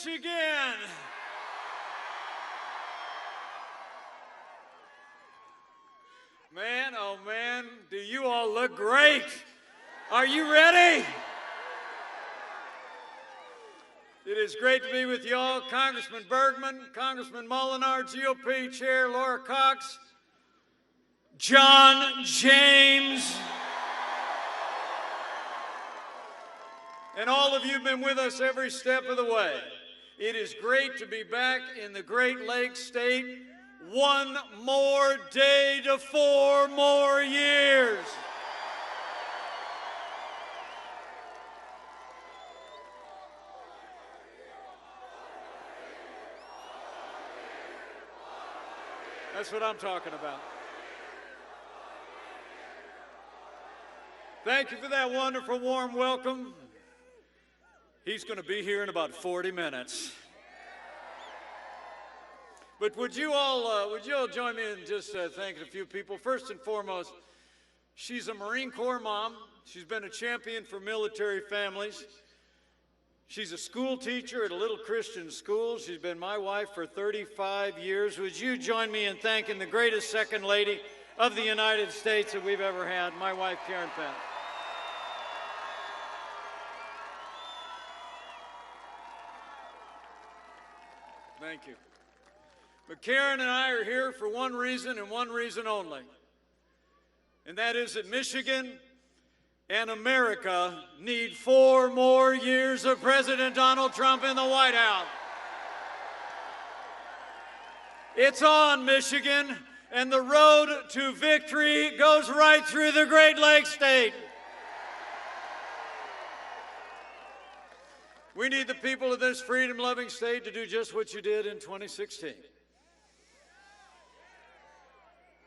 Michigan. Man, oh man, do you all look great? Are you ready? It is great to be with y'all. Congressman Bergman, Congressman Molinar, GOP Chair Laura Cox, John James, and all of you have been with us every step of the way. It is great to be back in the Great Lakes State. One more day to 4 more years. That's what I'm talking about. Thank you for that wonderful warm welcome. He's going to be here in about 40 minutes. But would you all join me in just thanking a few people? First and foremost, she's a Marine Corps mom. She's been a champion for military families. She's a school teacher at a little Christian school. She's been my wife for 35 years. Would you join me in thanking the greatest second lady of the United States that we've ever had, my wife, Karen Pence. Thank you. But Karen and I are here for one reason and one reason only, and that is that Michigan and America need 4 more years of President Donald Trump in the White House. It's on, Michigan, and the road to victory goes right through the Great Lakes State. We need the people of this freedom-loving state to do just what you did in 2016.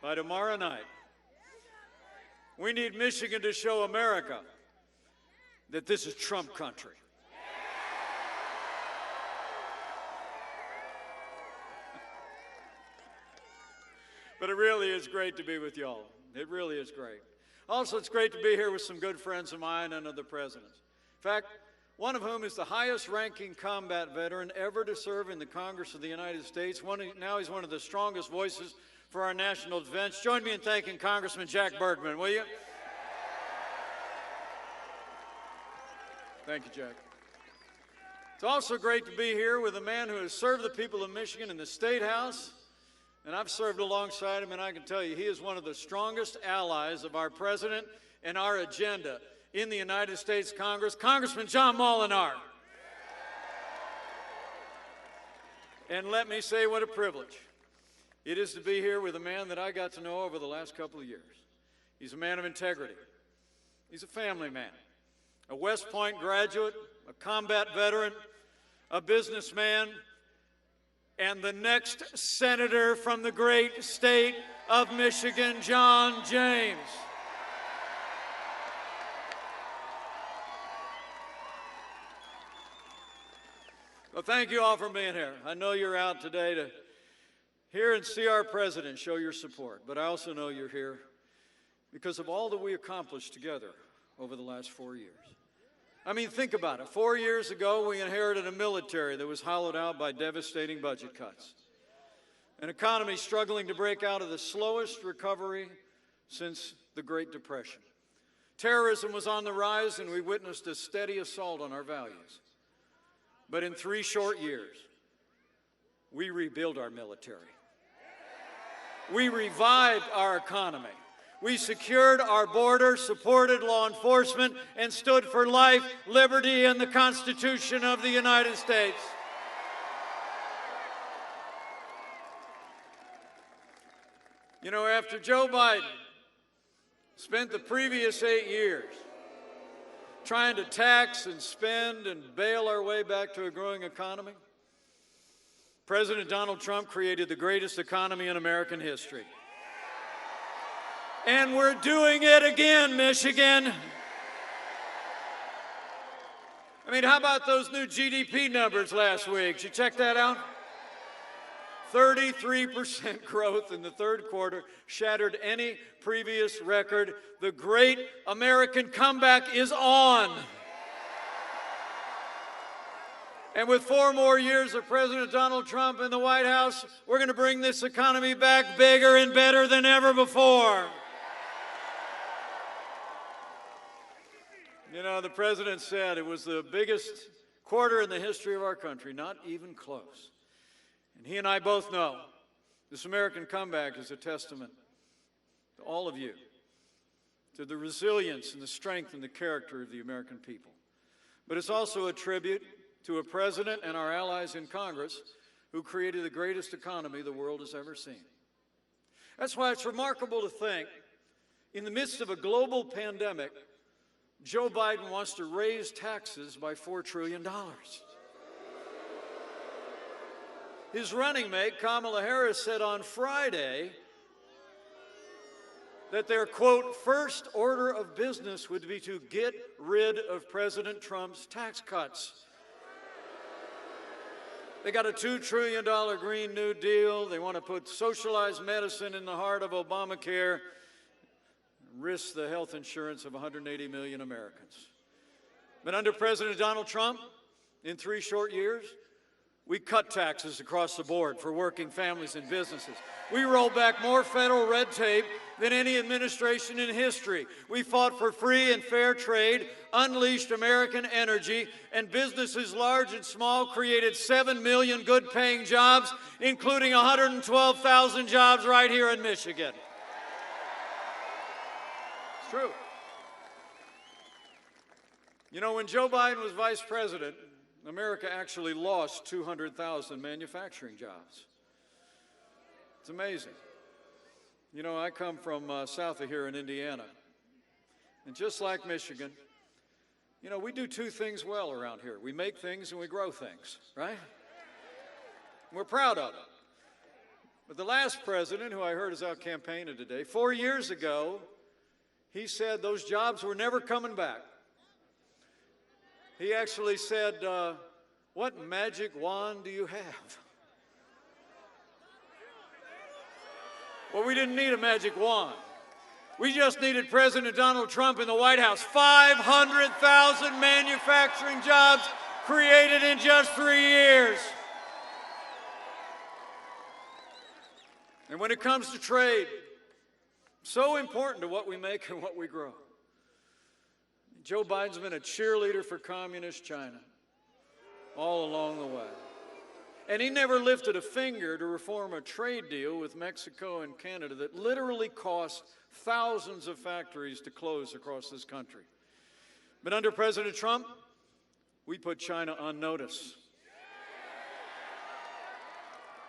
By tomorrow night, we need Michigan to show America that this is Trump country. But it really is great to be with y'all. It really is great. Also, it's great to be here with some good friends of mine and of the president's. In fact, one of whom is the highest-ranking combat veteran ever to serve in the Congress of the United States. Now he's one of the strongest voices for our national defense. Join me in thanking Congressman Jack Bergman, will you? Thank you, Jack. It's also great to be here with a man who has served the people of Michigan in the State House, and I've served alongside him, and I can tell you he is one of the strongest allies of our president and our agenda in the United States Congress, Congressman John Molinar. And let me say what a privilege it is to be here with a man that I got to know over the last couple of years. He's a man of integrity. He's a family man, a West Point graduate, a combat veteran, a businessman, and the next senator from the great state of Michigan, John James. Well, thank you all for being here. I know you're out today to hear and see our president show your support, but I also know you're here because of all that we accomplished together over the last 4 years. I mean, think about it. 4 years ago, we inherited a military that was hollowed out by devastating budget cuts, an economy struggling to break out of the slowest recovery since the Great Depression. Terrorism was on the rise, and we witnessed a steady assault on our values. But in 3 short years, we rebuilt our military. We revived our economy. We secured our border, supported law enforcement, and stood for life, liberty, and the Constitution of the United States. You know, after Joe Biden spent the previous 8 years trying to tax and spend and bail our way back to a growing economy, President Donald Trump created the greatest economy in American history. And we're doing it again, Michigan. I mean, how about those new GDP numbers last week? Did you check that out? 33% growth in the third quarter shattered any previous record. The great American comeback is on. And with 4 more years of President Donald Trump in the White House, we're going to bring this economy back bigger and better than ever before. You know, the president said it was the biggest quarter in the history of our country, not even close. And he and I both know this American comeback is a testament to all of you, to the resilience and the strength and the character of the American people. But it's also a tribute to a president and our allies in Congress who created the greatest economy the world has ever seen. That's why it's remarkable to think, in the midst of a global pandemic, Joe Biden wants to raise taxes by $4 trillion. His running mate, Kamala Harris, said on Friday that their, quote, first order of business would be to get rid of President Trump's tax cuts. They got a $2 trillion Green New Deal. They want to put socialized medicine in the heart of Obamacare, risk the health insurance of 180 million Americans. But under President Donald Trump, in 3 short years, we cut taxes across the board for working families and businesses. We rolled back more federal red tape than any administration in history. We fought for free and fair trade, unleashed American energy, and businesses large and small created 7 million good-paying jobs, including 112,000 jobs right here in Michigan. It's true. You know, when Joe Biden was vice president, America actually lost 200,000 manufacturing jobs. It's amazing. You know, I come from south of here in Indiana. And just like Michigan, you know, we do 2 things well around here. We make things and we grow things, right? We're proud of it. But the last president, who I heard is out campaigning today, 4 years ago, he said those jobs were never coming back. He actually said, what magic wand do you have? Well, we didn't need a magic wand. We just needed President Donald Trump in the White House. 500,000 manufacturing jobs created in just 3 years. And when it comes to trade, so important to what we make and what we grow. Joe Biden's been a cheerleader for communist China all along the way. And he never lifted a finger to reform a trade deal with Mexico and Canada that literally cost thousands of factories to close across this country. But under President Trump, we put China on notice.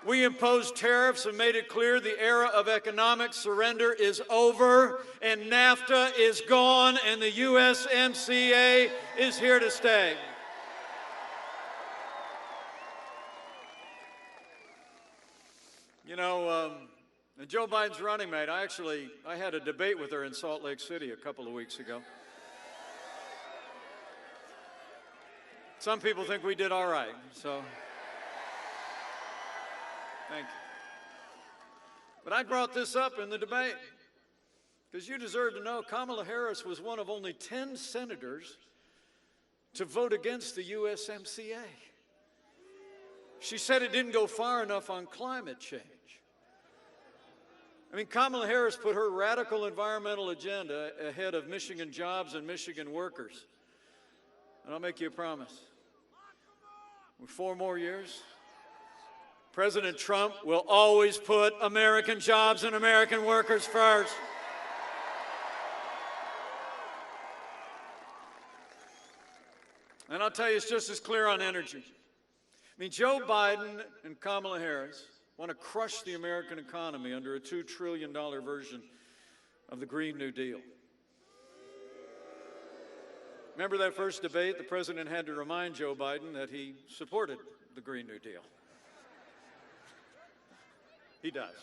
We imposed tariffs and made it clear the era of economic surrender is over, and NAFTA is gone, and the USMCA is here to stay. You know, Joe Biden's running mate, I had a debate with her in Salt Lake City a couple of weeks ago. Some people think we did all right, so thank you. But I brought this up in the debate because you deserve to know Kamala Harris was one of only 10 senators to vote against the USMCA. She said it didn't go far enough on climate change. I mean, Kamala Harris put her radical environmental agenda ahead of Michigan jobs and Michigan workers. And I'll make you a promise. With 4 more years, President Trump will always put American jobs and American workers first. And I'll tell you, it's just as clear on energy. I mean, Joe Biden and Kamala Harris want to crush the American economy under a $2 trillion version of the Green New Deal. Remember that first debate? The president had to remind Joe Biden that he supported the Green New Deal. He does.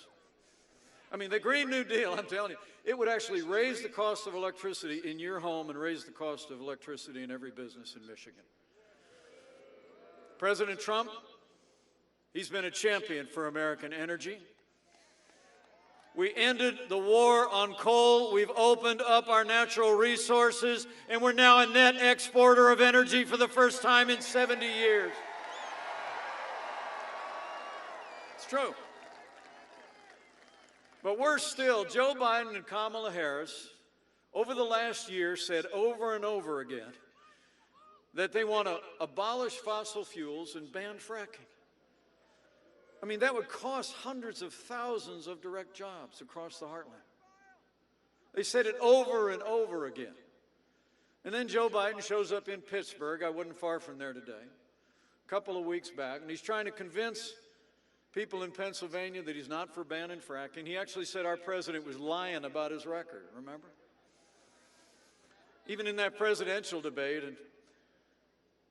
I mean, the Green New Deal, I'm telling you, it would actually raise the cost of electricity in your home and raise the cost of electricity in every business in Michigan. President Trump, he's been a champion for American energy. We ended the war on coal. We've opened up our natural resources, and we're now a net exporter of energy for the first time in 70 years. true. But worse still, Joe Biden and Kamala Harris, over the last year, said over and over again that they want to abolish fossil fuels and ban fracking. I mean, that would cost hundreds of thousands of direct jobs across the heartland. They said it over and over again. And then Joe Biden shows up in Pittsburgh. I wasn't far from there today, a couple of weeks back, and he's trying to convince people in Pennsylvania that he's not for banning fracking. He actually said our president was lying about his record, remember? Even in that presidential debate. And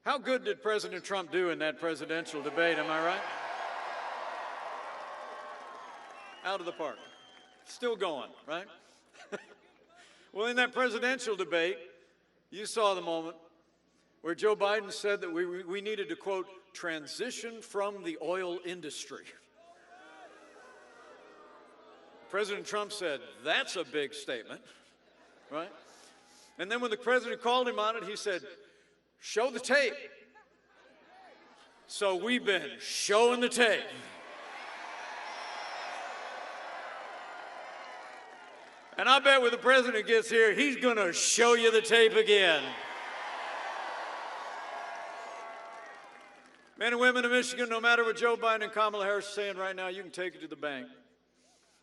how good did President Trump do in that presidential debate, am I right? Out of the park. Still going, right? Well, in that presidential debate, you saw the moment where Joe Biden said that we needed to, quote, transition from the oil industry. President Trump said, that's a big statement, right? And then when the president called him on it, he said, show the tape. So we've been showing the tape. And I bet when the president gets here, he's going to show you the tape again. Men and women of Michigan, no matter what Joe Biden and Kamala Harris are saying right now, you can take it to the bank.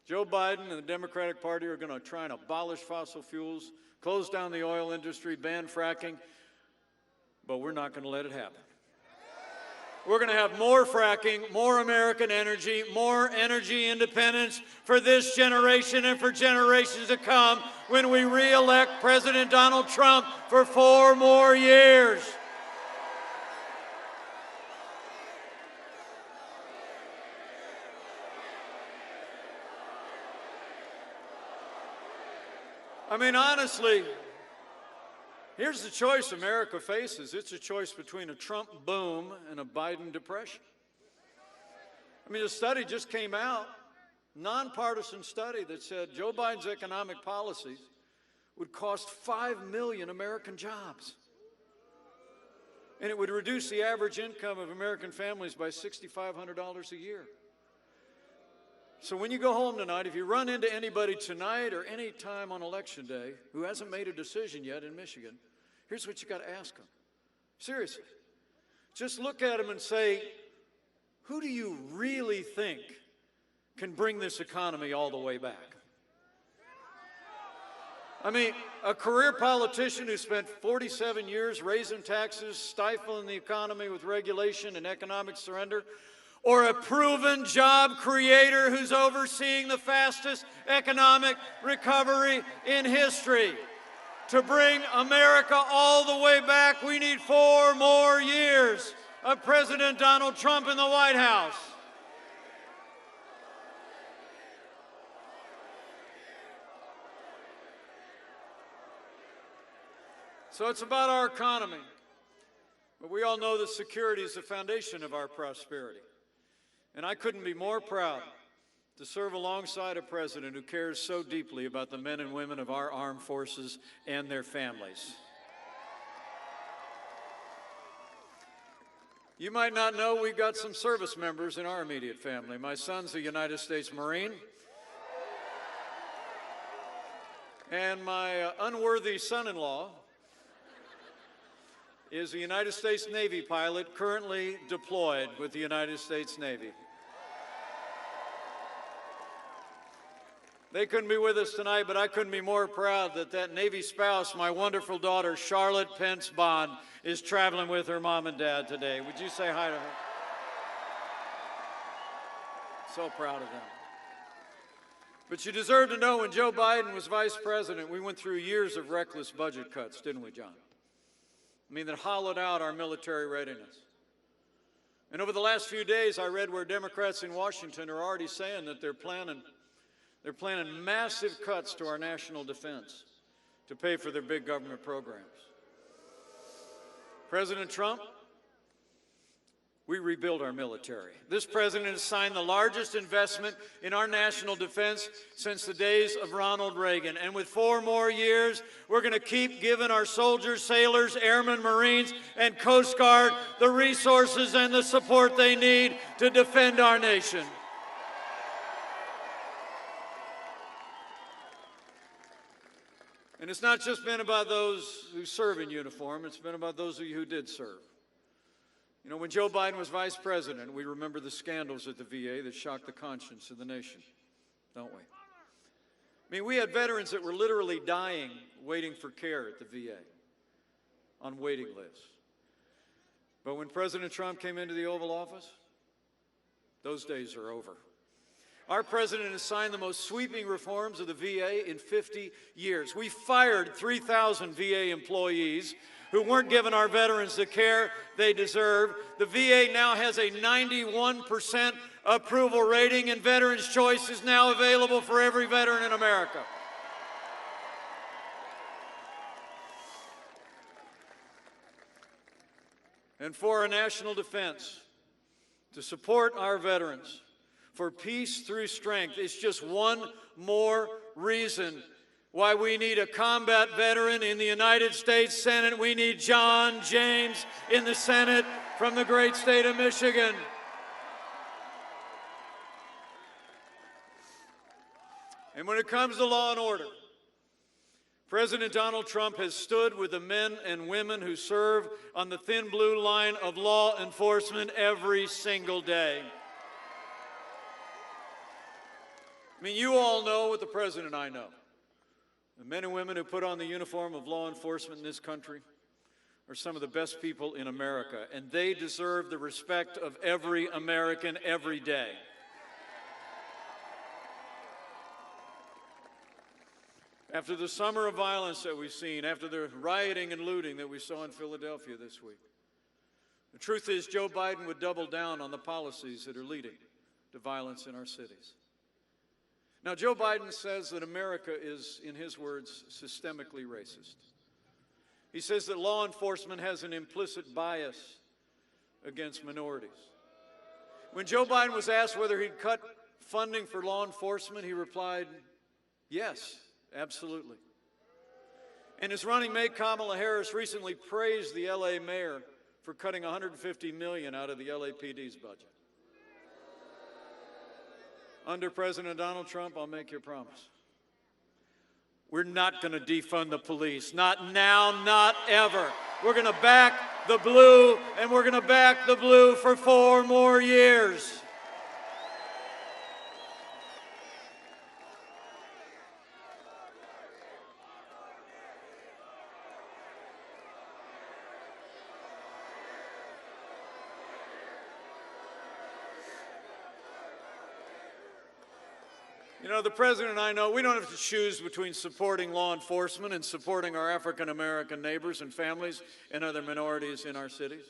Joe Biden and the Democratic Party are going to try and abolish fossil fuels, close down the oil industry, ban fracking, but we're not going to let it happen. We're going to have more fracking, more American energy, more energy independence for this generation and for generations to come when we re-elect President Donald Trump for 4 more years. I mean, honestly, here's the choice America faces. It's a choice between a Trump boom and a Biden depression. I mean, a study just came out, nonpartisan study that said Joe Biden's economic policies would cost 5 million American jobs. And it would reduce the average income of American families by $6,500 a year. So when you go home tonight, if you run into anybody tonight or any time on Election Day who hasn't made a decision yet in Michigan, here's what you got to ask them. Seriously. Just look at them and say, who do you really think can bring this economy all the way back? I mean, a career politician who spent 47 years raising taxes, stifling the economy with regulation and economic surrender, or a proven job creator who's overseeing the fastest economic recovery in history. To bring America all the way back, we need 4 more years of President Donald Trump in the White House. So it's about our economy. But we all know that security is the foundation of our prosperity. And I couldn't be more proud to serve alongside a president who cares so deeply about the men and women of our armed forces and their families. You might not know we've got some service members in our immediate family. My son's a United States Marine. And my unworthy son-in-law is a United States Navy pilot currently deployed with the United States Navy. They couldn't be with us tonight, but I couldn't be more proud that that Navy spouse, my wonderful daughter, Charlotte Pence Bond, is traveling with her mom and dad today. Would you say hi to her? So proud of them. But you deserve to know when Joe Biden was vice president, we went through years of reckless budget cuts, didn't we, John? I mean, that hollowed out our military readiness. And over the last few days, I read where Democrats in Washington are already saying that they're planning massive cuts to our national defense to pay for their big government programs. President Trump, we rebuild our military. This president has signed the largest investment in our national defense since the days of Ronald Reagan. And with 4 more years, we're going to keep giving our soldiers, sailors, airmen, Marines, and Coast Guard the resources and the support they need to defend our nation. And it's not just been about those who serve in uniform, it's been about those of you who did serve. You know, when Joe Biden was vice president, we remember the scandals at the VA that shocked the conscience of the nation, don't we? I mean, we had veterans that were literally dying, waiting for care at the VA, on waiting lists. But when President Trump came into the Oval Office, those days are over. Our president has signed the most sweeping reforms of the VA in 50 years. We fired 3,000 VA employees who weren't giving our veterans the care they deserve. The VA now has a 91% approval rating, and Veterans Choice is now available for every veteran in America. And for our national defense, to support our veterans, for peace through strength, it's just one more reason why we need a combat veteran in the United States Senate. We need John James in the Senate from the great state of Michigan. And when it comes to law and order, President Donald Trump has stood with the men and women who serve on the thin blue line of law enforcement every single day. I mean, you all know what the President and I know. The men and women who put on the uniform of law enforcement in this country are some of the best people in America, and they deserve the respect of every American every day. After the summer of violence that we've seen, after the rioting and looting that we saw in Philadelphia this week, the truth is Joe Biden would double down on the policies that are leading to violence in our cities. Now, Joe Biden says that America is, in his words, systemically racist. He says that law enforcement has an implicit bias against minorities. When Joe Biden was asked whether he'd cut funding for law enforcement, he replied, yes, absolutely. And his running mate, Kamala Harris, recently praised the LA mayor for cutting $150 million out of the LAPD's budget. Under President Donald Trump, I'll make you a promise. We're not going to defund the police. Not now, not ever. We're going to back the blue, and we're going to back the blue for 4 more years. You know, the President and I know we don't have to choose between supporting law enforcement and supporting our African American neighbors and families and other minorities in our cities.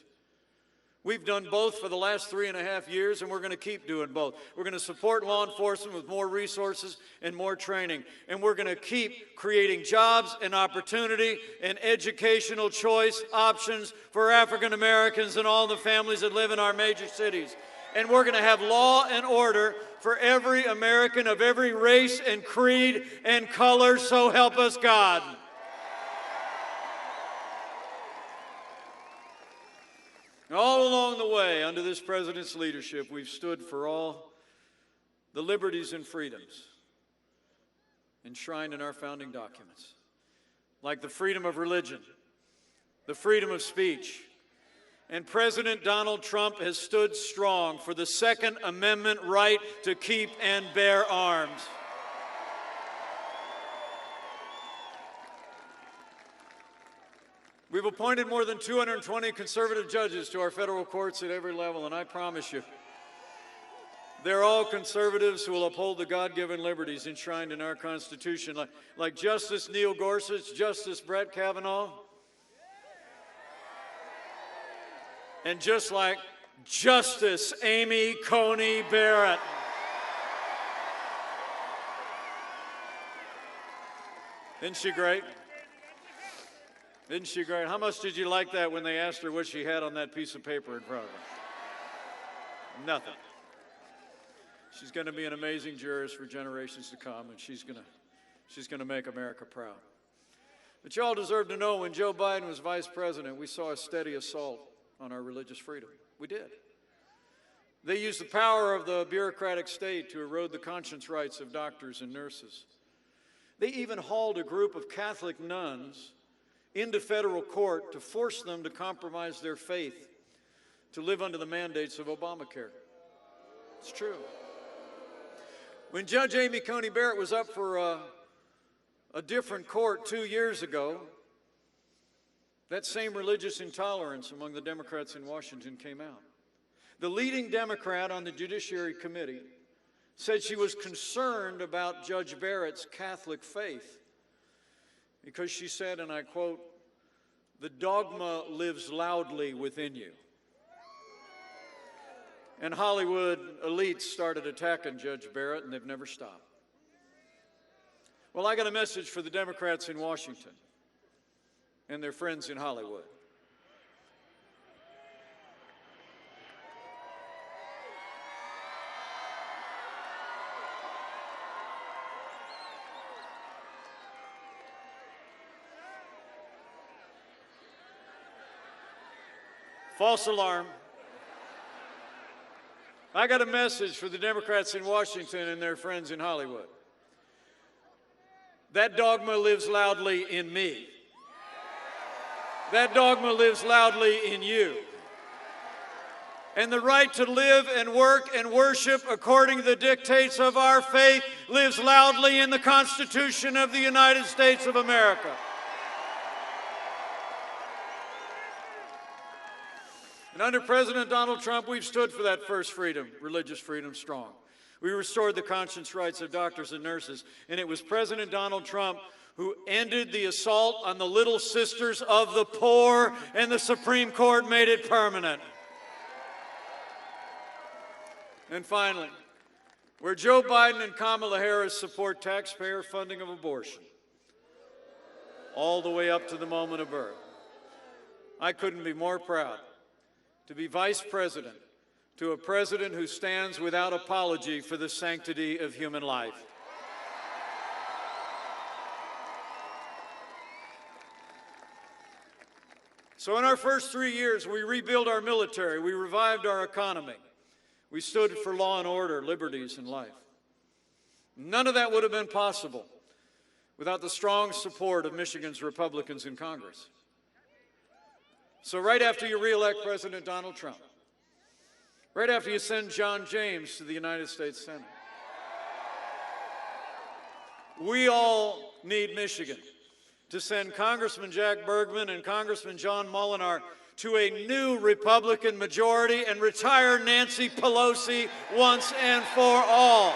We've done both for the last 3.5 years, and we're going to keep doing both. We're going to support law enforcement with more resources and more training, and we're going to keep creating jobs and opportunity and educational choice options for African Americans and all the families that live in our major cities. And we're going to have law and order for every American of every race and creed and color, so help us God. All along the way, under this president's leadership, we've stood for all the liberties and freedoms enshrined in our founding documents, like the freedom of religion, the freedom of speech. And President Donald Trump has stood strong for the Second Amendment right to keep and bear arms. We've appointed more than 220 conservative judges to our federal courts at every level, and I promise you, they're all conservatives who will uphold the God-given liberties enshrined in our Constitution, like Justice Neil Gorsuch, Justice Brett Kavanaugh, and just like Justice Amy Coney Barrett. Isn't she great? Isn't she great? How much did you like that when they asked her what she had on that piece of paper in front of her? Nothing. She's going to be an amazing jurist for generations to come, and she's going to make America proud. But you all deserve to know when Joe Biden was vice president, we saw a steady assault on our religious freedom. We did. They used the power of the bureaucratic state to erode the conscience rights of doctors and nurses. They even hauled a group of Catholic nuns into federal court to force them to compromise their faith to live under the mandates of Obamacare. It's true. When Judge Amy Coney Barrett was up for a different court 2 years ago, that same religious intolerance among the Democrats in Washington came out. The leading Democrat on the Judiciary Committee said she was concerned about Judge Barrett's Catholic faith because she said, and I quote, "The dogma lives loudly within you." And Hollywood elites started attacking Judge Barrett, and they've never stopped. Well, I got a message for the Democrats in Washington and their friends in Hollywood. False alarm. I got a message for the Democrats in Washington and their friends in Hollywood. That dogma lives loudly in me. That dogma lives loudly in you. And the right to live and work and worship according to the dictates of our faith lives loudly in the Constitution of the United States of America. And under President Donald Trump, we've stood for that first freedom, religious freedom, strong. We restored the conscience rights of doctors and nurses, and it was President Donald Trump who ended the assault on the little sisters of the poor, and the Supreme Court made it permanent. And finally, where Joe Biden and Kamala Harris support taxpayer funding of abortion, all the way up to the moment of birth, I couldn't be more proud to be vice president to a president who stands without apology for the sanctity of human life. So in our first 3 years, we rebuilt our military, we revived our economy, we stood for law and order, liberties, and life. None of that would have been possible without the strong support of Michigan's Republicans in Congress. So right after you re-elect President Donald Trump, right after you send John James to the United States Senate, we all need Michigan to send Congressman Jack Bergman and Congressman John Molinar to a new Republican majority and retire Nancy Pelosi once and for all.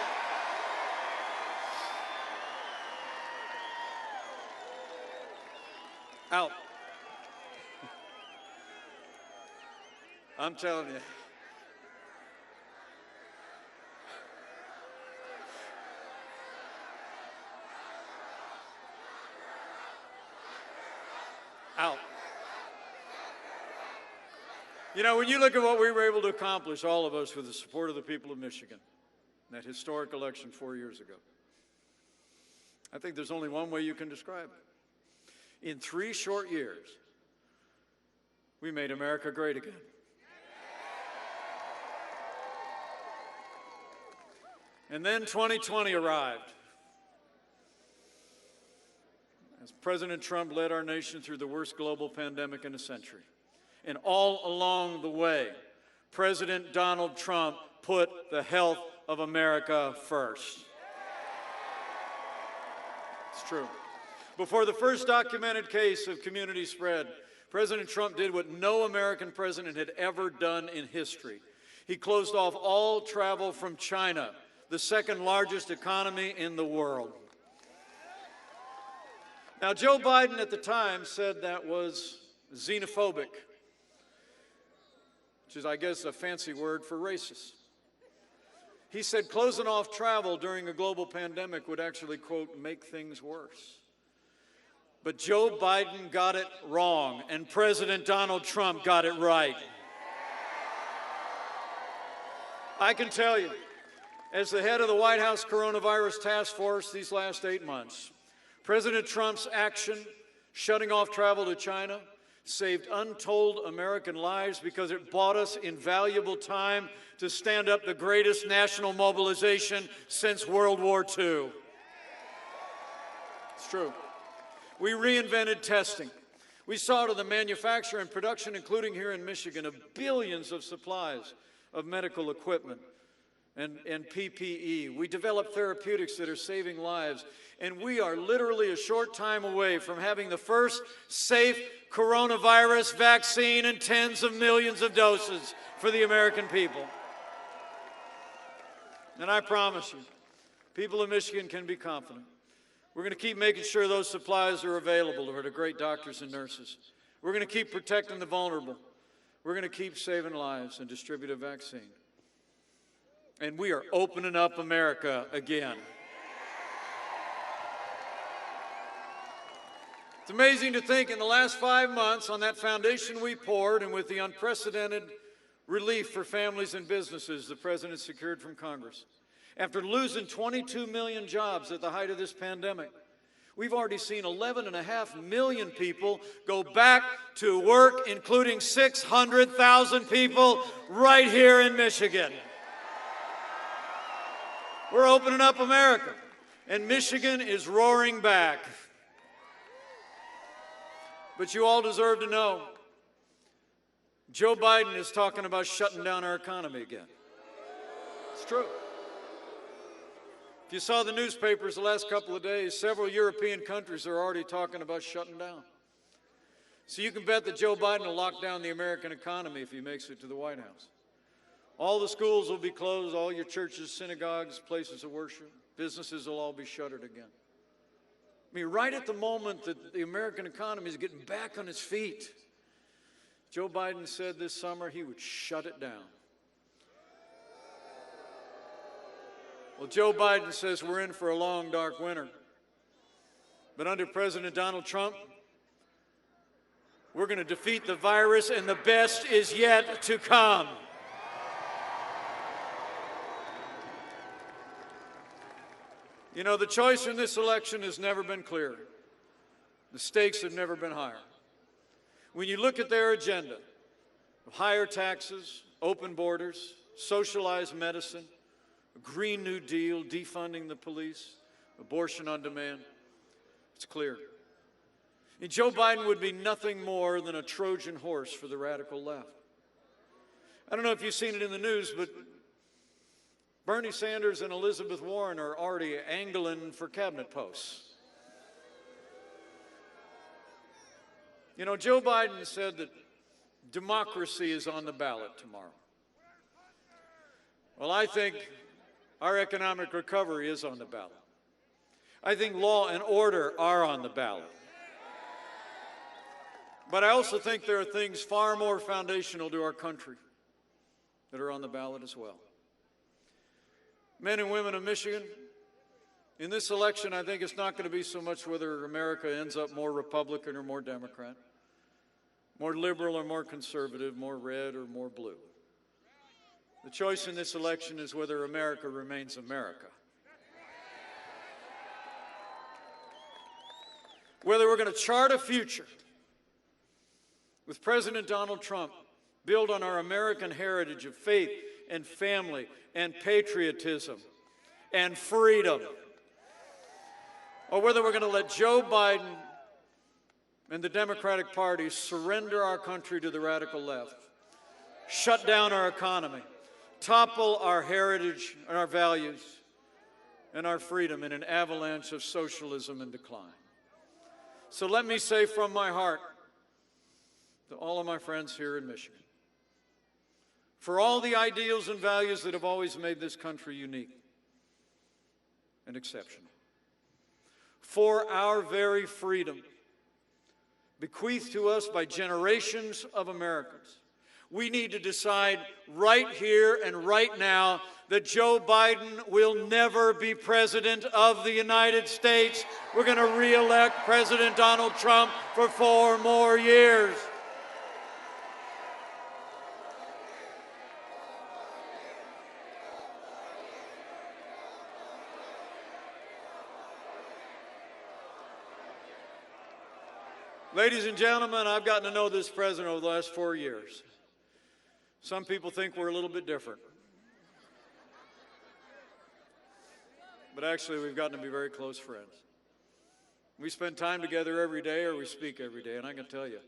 Out. I'm telling you. Out. You know, when you look at what we were able to accomplish, all of us, with the support of the people of Michigan, in that historic election 4 years ago, I think there's only one way you can describe it. In 3 short years, we made America great again. And then 2020 arrived. As President Trump led our nation through the worst global pandemic in a century. And all along the way, President Donald Trump put the health of America first. It's true. Before the first documented case of community spread, President Trump did what no American president had ever done in history. He closed off all travel from China, the second largest economy in the world. Now, Joe Biden at the time said that was xenophobic, which is, I guess, a fancy word for racist. He said closing off travel during a global pandemic would actually, quote, make things worse. But Joe Biden got it wrong, and President Donald Trump got it right. I can tell you, as the head of the White House Coronavirus Task Force these last 8 months, President Trump's action, shutting off travel to China, saved untold American lives because it bought us invaluable time to stand up the greatest national mobilization since World War II. true. We reinvented testing. We saw to the manufacture and production, including here in Michigan, of billions of supplies of medical equipment and PPE. We developed therapeutics that are saving lives. And we are literally a short time away from having the first safe coronavirus vaccine in tens of millions of doses for the American people. And I promise you, people of Michigan can be confident. We're going to keep making sure those supplies are available to great doctors and nurses. We're going to keep protecting the vulnerable. We're going to keep saving lives and distribute a vaccine. And we are opening up America again. It's amazing to think in the last 5 months, on that foundation we poured, and with the unprecedented relief for families and businesses the President secured from Congress, after losing 22 million jobs at the height of this pandemic, we've already seen 11.5 million people go back to work, including 600,000 people right here in Michigan. We're opening up America, and Michigan is roaring back. But you all deserve to know, Joe Biden is talking about shutting down our economy again. It's true. If you saw the newspapers the last couple of days, several European countries are already talking about shutting down. So you can bet that Joe Biden will lock down the American economy if he makes it to the White House. All the schools will be closed, all your churches, synagogues, places of worship, businesses will all be shuttered again. I mean, right at the moment that the American economy is getting back on its feet, Joe Biden said this summer he would shut it down. Well, Joe Biden says we're in for a long, dark winter. But under President Donald Trump, we're going to defeat the virus, and the best is yet to come. You know, the choice in this election has never been clearer. The stakes have never been higher. When you look at their agenda of higher taxes, open borders, socialized medicine, a Green New Deal, defunding the police, abortion on demand, it's clear. And Joe Biden would be nothing more than a Trojan horse for the radical left. I don't know if you've seen it in the news, but Bernie Sanders and Elizabeth Warren are already angling for cabinet posts. You know, Joe Biden said that democracy is on the ballot tomorrow. Well, I think our economic recovery is on the ballot. I think law and order are on the ballot. But I also think there are things far more foundational to our country that are on the ballot as well. Men and women of Michigan, in this election, I think it's not going to be so much whether America ends up more Republican or more Democrat, more liberal or more conservative, more red or more blue. The choice in this election is whether America remains America. Whether we're going to chart a future with President Donald Trump, build on our American heritage of faith and family and patriotism and freedom, or whether we're going to let Joe Biden and the Democratic Party surrender our country to the radical left, shut down our economy, topple our heritage and our values and our freedom in an avalanche of socialism and decline. So let me say from my heart to all of my friends here in Michigan, for all the ideals and values that have always made this country unique and exceptional, for our very freedom, bequeathed to us by generations of Americans, we need to decide right here and right now that Joe Biden will never be President of the United States. We're going to re-elect President Donald Trump for 4 more years. Ladies and gentlemen, I've gotten to know this president over the last 4 years. Some people think we're a little bit different. But actually, we've gotten to be very close friends. We spend time together every day, or we speak every day, and I can tell you,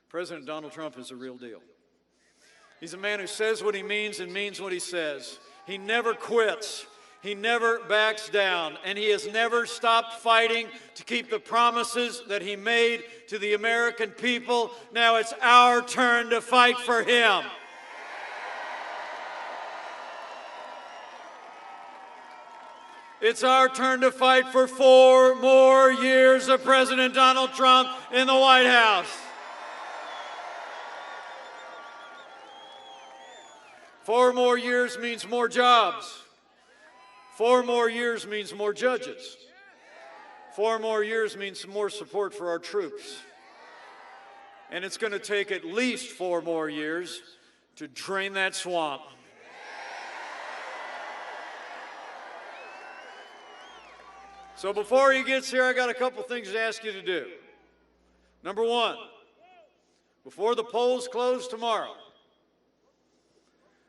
President Donald Trump is a real deal. He's a man who says what he means and means what he says. He never quits. He never backs down, and he has never stopped fighting to keep the promises that he made to the American people. Now it's our turn to fight for him. It's our turn to fight for 4 more years of President Donald Trump in the White House. 4 more years means more jobs. 4 more years means more judges. 4 more years means more support for our troops. And it's going to take at least 4 more years to drain that swamp. So before he gets here, I got a couple things to ask you to do. Number 1, before the polls close tomorrow,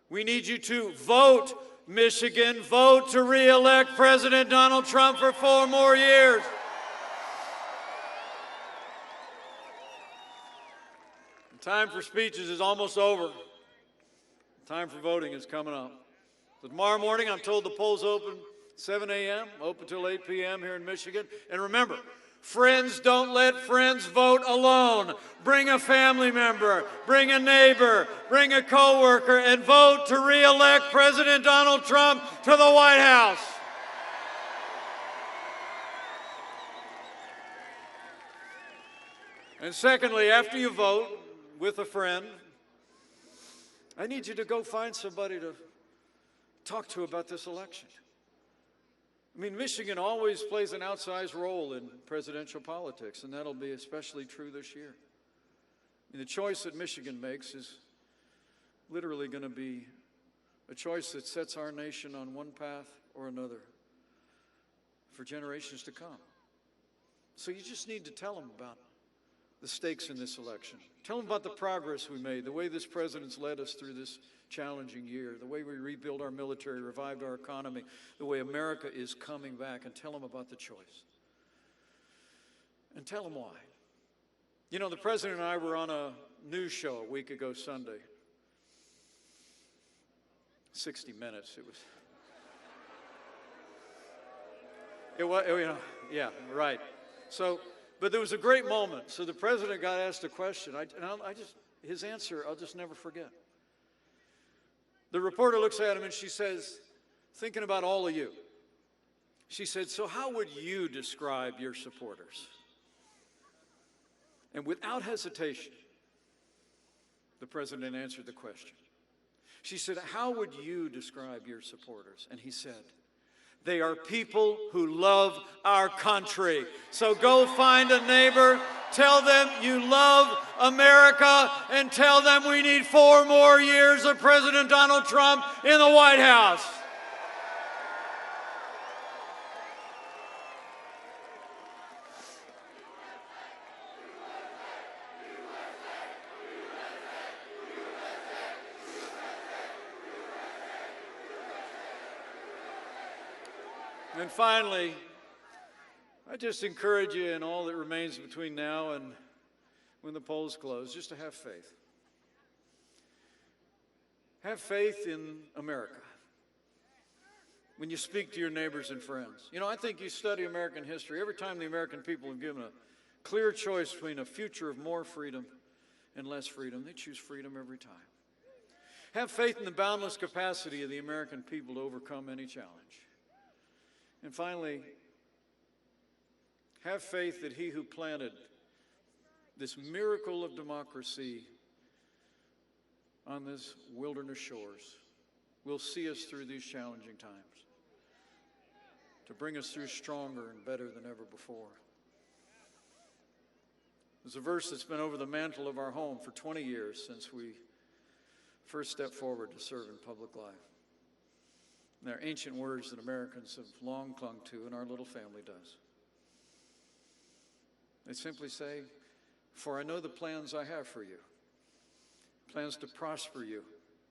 we need you to vote, Michigan, vote to re-elect President Donald Trump for 4 more years. The time for speeches is almost over. The time for voting is coming up. So tomorrow morning, I'm told the polls open 7 a.m., open till 8 p.m. here in Michigan. And remember, friends don't let friends vote alone. Bring a family member, bring a neighbor, bring a coworker, and vote to re-elect President Donald Trump to the White House. And secondly, after you vote with a friend, I need you to go find somebody to talk to about this election. I mean, Michigan always plays an outsized role in presidential politics, and that'll be especially true this year. I mean, the choice that Michigan makes is literally going to be a choice that sets our nation on one path or another for generations to come. So you just need to tell them about the stakes in this election. Tell them about the progress we made, the way this president's led us through this challenging year, the way we rebuilt our military, revived our economy, the way America is coming back, and tell them about the choice. And tell them why. You know, the president and I were on a news show a week ago Sunday. 60 Minutes, it was, you know, yeah, right. So, but there was a great moment. So the president got asked a question, his answer, I'll just never forget. The reporter looks at him and she says, thinking about all of you, she said, so how would you describe your supporters? And without hesitation, the president answered the question. She said, how would you describe your supporters? And he said, they are people who love our country. So go find a neighbor, tell them you love America, and tell them we need 4 more years of President Donald Trump in the White House. And finally, I just encourage you in all that remains between now and when the polls close, just to have faith. Have faith in America when you speak to your neighbors and friends. You know, I think you study American history, every time the American people have given a clear choice between a future of more freedom and less freedom, they choose freedom every time. Have faith in the boundless capacity of the American people to overcome any challenge. And finally, have faith that he who planted this miracle of democracy on this wilderness shores will see us through these challenging times, to bring us through stronger and better than ever before. There's a verse that's been over the mantle of our home for 20 years since we first stepped forward to serve in public life. And they're ancient words that Americans have long clung to, and our little family does. They simply say, for I know the plans I have for you. Plans to prosper you,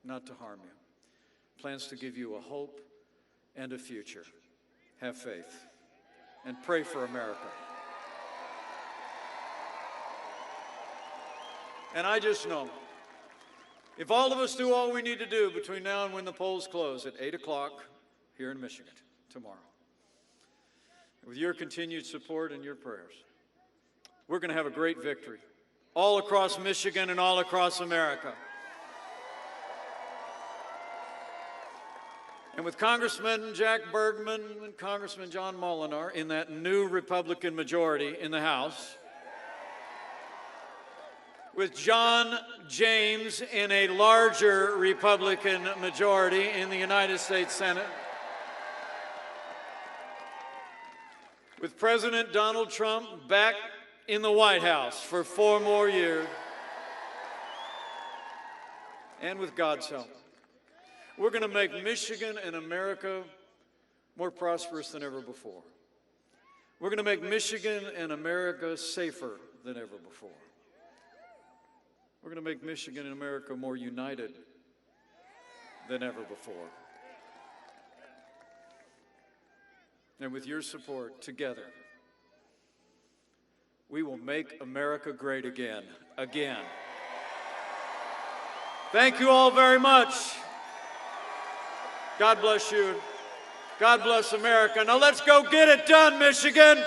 not to harm you. Plans to give you a hope and a future. Have faith and pray for America. And I just know, if all of us do all we need to do between now and when the polls close at 8 o'clock here in Michigan tomorrow, with your continued support and your prayers, we're going to have a great victory all across Michigan and all across America. And with Congressman Jack Bergman and Congressman John Molinar in that new Republican majority in the House, with John James in a larger Republican majority in the United States Senate, with President Donald Trump back in the White House for 4 more years, and with God's help, we're going to make Michigan and America more prosperous than ever before. We're going to make Michigan and America safer than ever before. We're going to make Michigan and America more united than ever before. And with your support, together, we will make America great again. Again. Thank you all very much. God bless you. God bless America. Now let's go get it done, Michigan.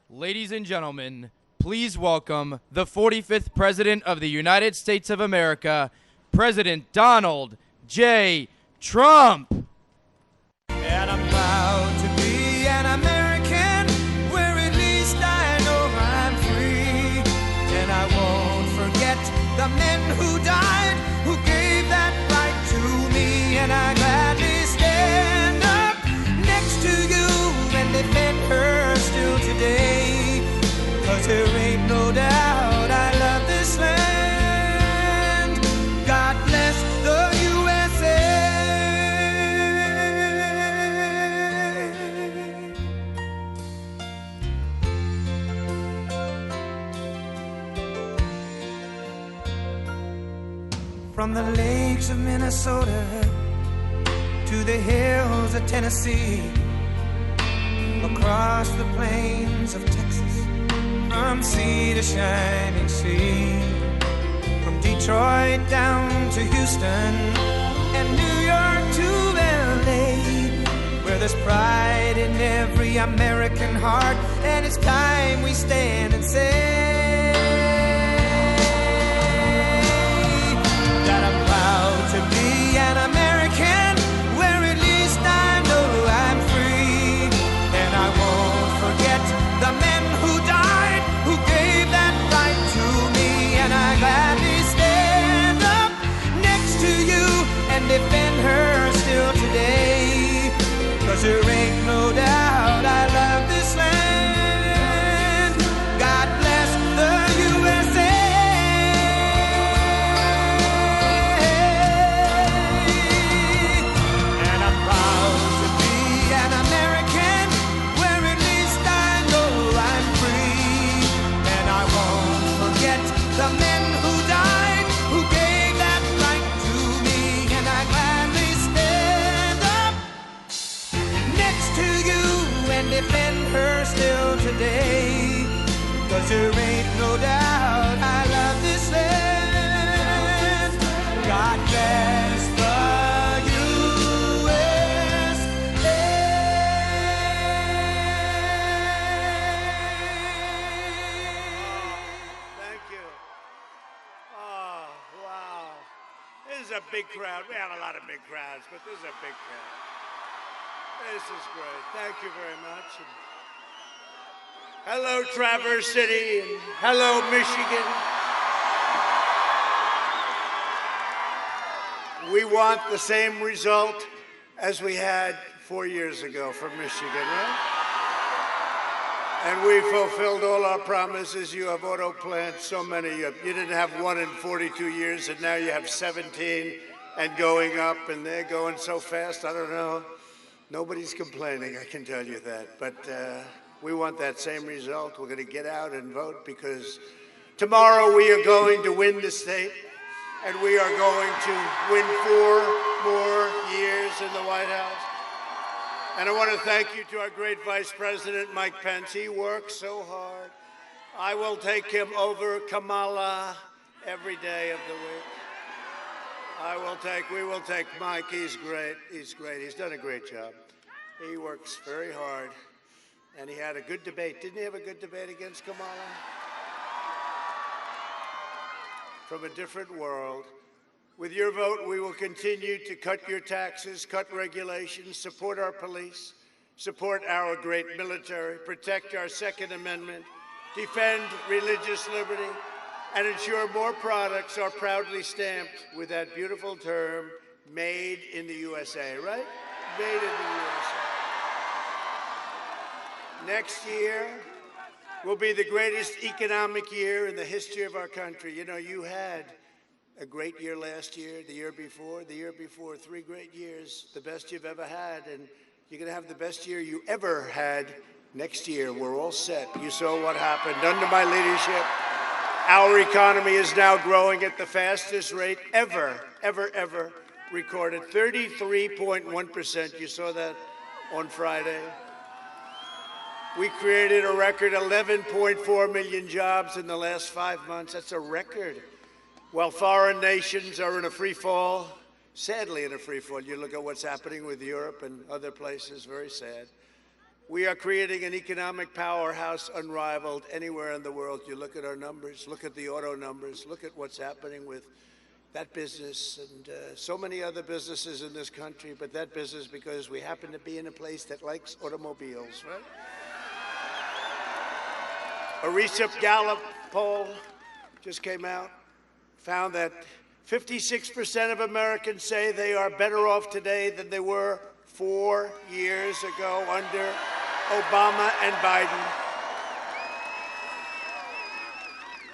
Ladies and gentlemen, please welcome the 45th President of the United States of America, President Donald J. Trump. And I'm proud to be an American, where at least I know I'm free. And I won't forget the men who died, who gave that right to me. And I gladly stand up next to you and defend her still today. 'Cause there ain't no doubt I love this land. God bless the USA. From the lakes of Minnesota to the hills of Tennessee, across the plains of Texas, from sea to shining sea, from Detroit down to Houston and New York to LA, where there's pride in every American heart, and it's time we stand and say that I'm proud to be an American, where at least I know I'm free. And I won't forget the men who died, who gave that right to me. And I gladly stand up next to you and defend her still today. 'Cause there ain't no doubt I love this land. God bless the USA. And I'm proud to be an American, where at least I know I'm free. And I won't forget the men who died, who gave that right to me. And I gladly stand up next to you and defend her still today. 'Cause there ain't no doubt I love this land. God bless the USA. Thank you. Oh, wow. This is a big crowd. We have a lot of big crowds, but this is a big crowd. This is great. Thank you very much. And hello, Traverse City, and hello, Michigan. We want the same result as we had 4 years ago for Michigan, right? And we fulfilled all our promises. You have auto plants, so many. You didn't have one in 42 years, and now you have 17 and going up, and they're going so fast, I don't know. Nobody's complaining, I can tell you that. But we want that same result. We're going to get out and vote, because tomorrow we are going to win the state, and we are going to win 4 more years in the White House. And I want to thank you to our great Vice President, Mike Pence. He works so hard. I will take him over Kamala every day of the week. We will take Mike. He's great. He's great. He's done a great job. He works very hard. And he had a good debate. Didn't he have a good debate against Kamala? From a different world. With your vote, we will continue to cut your taxes, cut regulations, support our police, support our great military, protect our Second Amendment, defend religious liberty, and ensure more products are proudly stamped with that beautiful term, made in the USA, right? Made in the USA. Next year will be the greatest economic year in the history of our country. You know, you had a great year last year, the year before, 3 great years, the best you've ever had, and you're going to have the best year you ever had next year. We're all set. You saw what happened under my leadership. Our economy is now growing at the fastest rate ever recorded, 33.1%. You saw that on Friday. We created a record 11.4 million jobs in the last 5 months. That's a record. While foreign nations are in a free fall, sadly in a free fall. You look at what's happening with Europe and other places, very sad. We are creating an economic powerhouse unrivaled anywhere in the world. You look at our numbers, look at the auto numbers, look at what's happening with that business and so many other businesses in this country, but that business because we happen to be in a place that likes automobiles, right? A recent Gallup poll just came out, found that 56% of Americans say they are better off today than they were 4 years ago under Obama and Biden.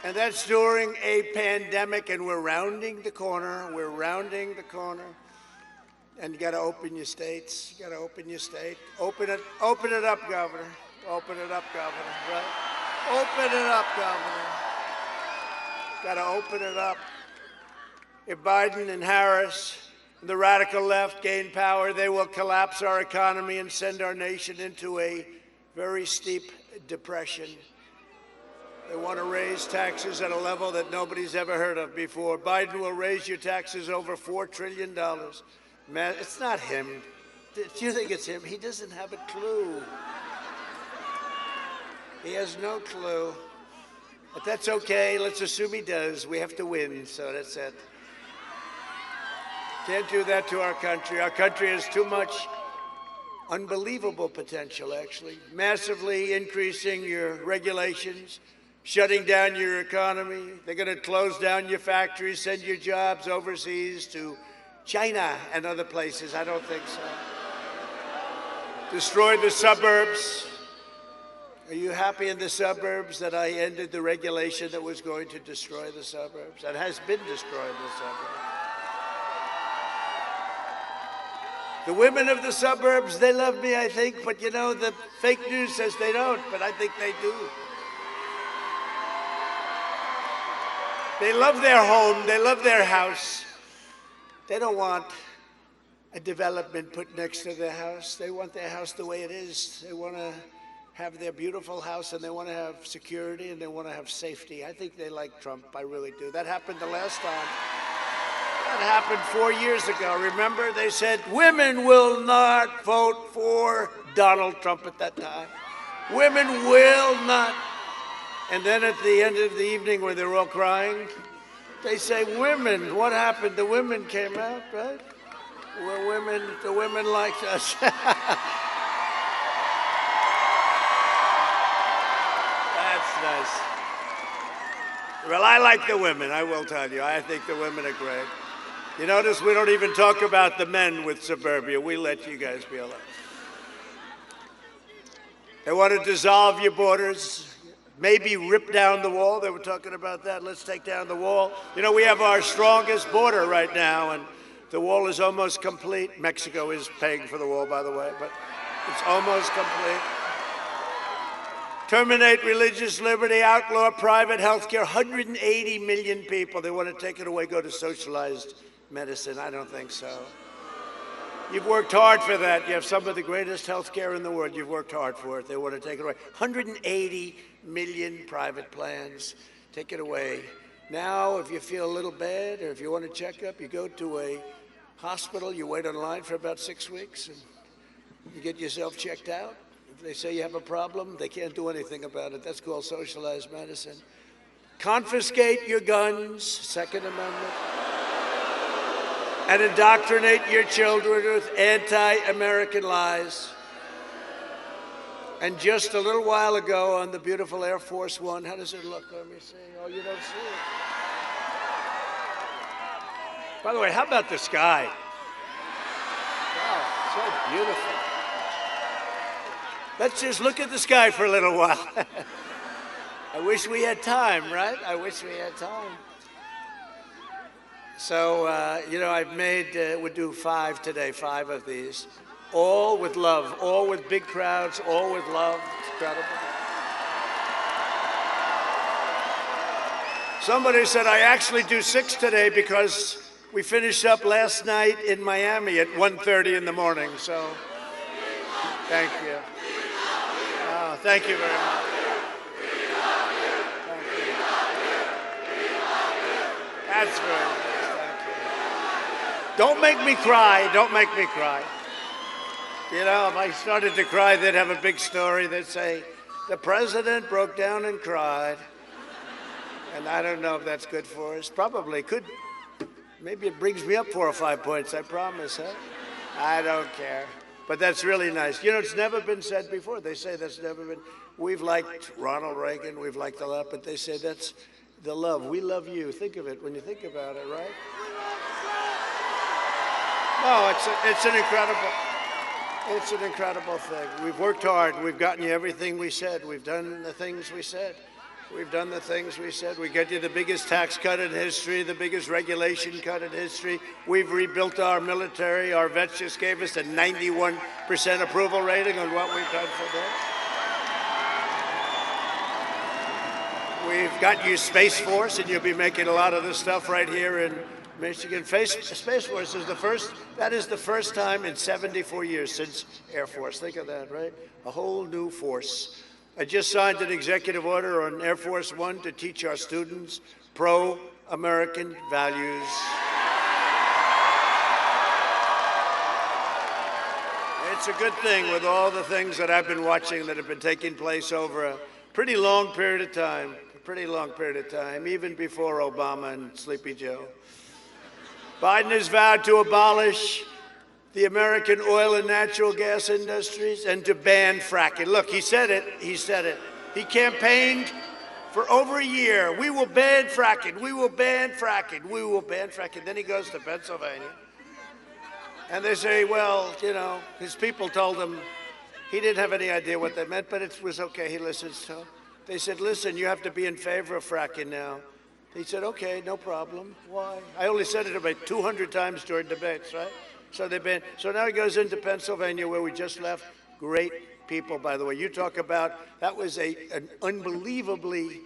And that's during a pandemic, and we're rounding the corner. We're rounding the corner. And you got to open your states. You got to open your state. Open it up, Governor. Open it up, Governor. Right? Open it up, Governor. Got to open it up. If Biden and Harris and the radical left gain power, they will collapse our economy and send our nation into a very steep depression. They want to raise taxes at a level that nobody's ever heard of before. Biden will raise your taxes over $4 trillion. Man, it's not him. Do you think it's him? He doesn't have a clue. He has no clue. But that's okay. Let's assume he does. We have to win, so that's it. Can't do that to our country. Our country has too much unbelievable potential, actually. Massively increasing your regulations, shutting down your economy. They're going to close down your factories, send your jobs overseas to China and other places. I don't think so. Destroy the suburbs. Are you happy in the suburbs that I ended the regulation that was going to destroy the suburbs? That has been destroying the suburbs. The women of the suburbs, they love me, I think, but you know, the fake news says they don't, but I think they do. They love their home, they love their house. They don't want a development put next to their house. They want their house the way it is. They want to have their beautiful house, and they want to have security, and they want to have safety. I think they like Trump, I really do. That happened the last time. That happened 4 years ago. Remember, they said women will not vote for Donald Trump at that time. Women will not. And then at the end of the evening when they're all crying, they say, women, what happened? The women came out, right? We're women, the women liked us. That's nice. Well, I like the women, I will tell you. I think the women are great. You notice we don't even talk about the men with suburbia. We let you guys be alone. They want to dissolve your borders, maybe rip down the wall. They were talking about that. Let's take down the wall. You know, we have our strongest border right now, and the wall is almost complete. Mexico is paying for the wall, by the way, but it's almost complete. Terminate religious liberty, outlaw private health care. 180 million people. They want to take it away, go to socialized medicine. I don't think so. You've worked hard for that. You have some of the greatest health care in the world. You've worked hard for it. They want to take it away. 180 million private plans. Take it away. Now, if you feel a little bad or if you want a checkup, you go to a hospital, you wait online for about 6 weeks, and you get yourself checked out. If they say you have a problem, they can't do anything about it. That's called socialized medicine. Confiscate your guns, Second Amendment, and indoctrinate your children with anti-American lies. And just a little while ago on the beautiful Air Force One, how does it look? Let me see. Oh, you don't see it. By the way, how about the sky? Wow, so beautiful. Let's just look at the sky for a little while. I wish we had time, right? I wish we had time. So, you know, I've made, we'll do 5 today, 5 of these. All with love, all with big crowds, all with love. It's incredible. Somebody said I actually do 6 today because we finished up last night in Miami at 1:30 in the morning. So, thank you. Thank you very much. Thank you. That's very nice. Thank you. Don't make me cry. Don't make me cry. You know, if I started to cry, they'd have a big story. They'd say, the president broke down and cried. And I don't know if that's good for us. Probably could. Maybe it brings me up 4 or 5 points, I promise, huh? I don't care. But that's really nice. You know, it's never been said before. They say that's never been. We've liked Ronald Reagan. We've liked a lot. But they say that's the love. We love you. Think of it when you think about it, right? No, it's an incredible thing. We've worked hard. We've gotten you everything we said. We've done the things we said. We've done the things we said. We got you the biggest tax cut in history, the biggest regulation cut in history. We've rebuilt our military. Our vets just gave us a 91% approval rating on what we've done for them. We've got you Space Force, and you'll be making a lot of this stuff right here in Michigan. Space Force is the first time in 74 years since Air Force. Think of that, right? A whole new force. I just signed an executive order on Air Force One to teach our students pro-American values. It's a good thing with all the things that I've been watching that have been taking place over a pretty long period of time, even before Obama and Sleepy Joe. Biden has vowed to abolish the American oil and natural gas industries and to ban fracking. Look, he said it. He campaigned for over a year. We will ban fracking. We will ban fracking. We will ban fracking. Then he goes to Pennsylvania. And they say, well, you know, his people told him he didn't have any idea what that meant, but it was okay. He listens to them. They said, listen, you have to be in favor of fracking now. He said, okay, no problem. Why? I only said it about 200 times during debates, right? So now he goes into Pennsylvania, where we just left. Great people, by the way. You talk about, that was an unbelievably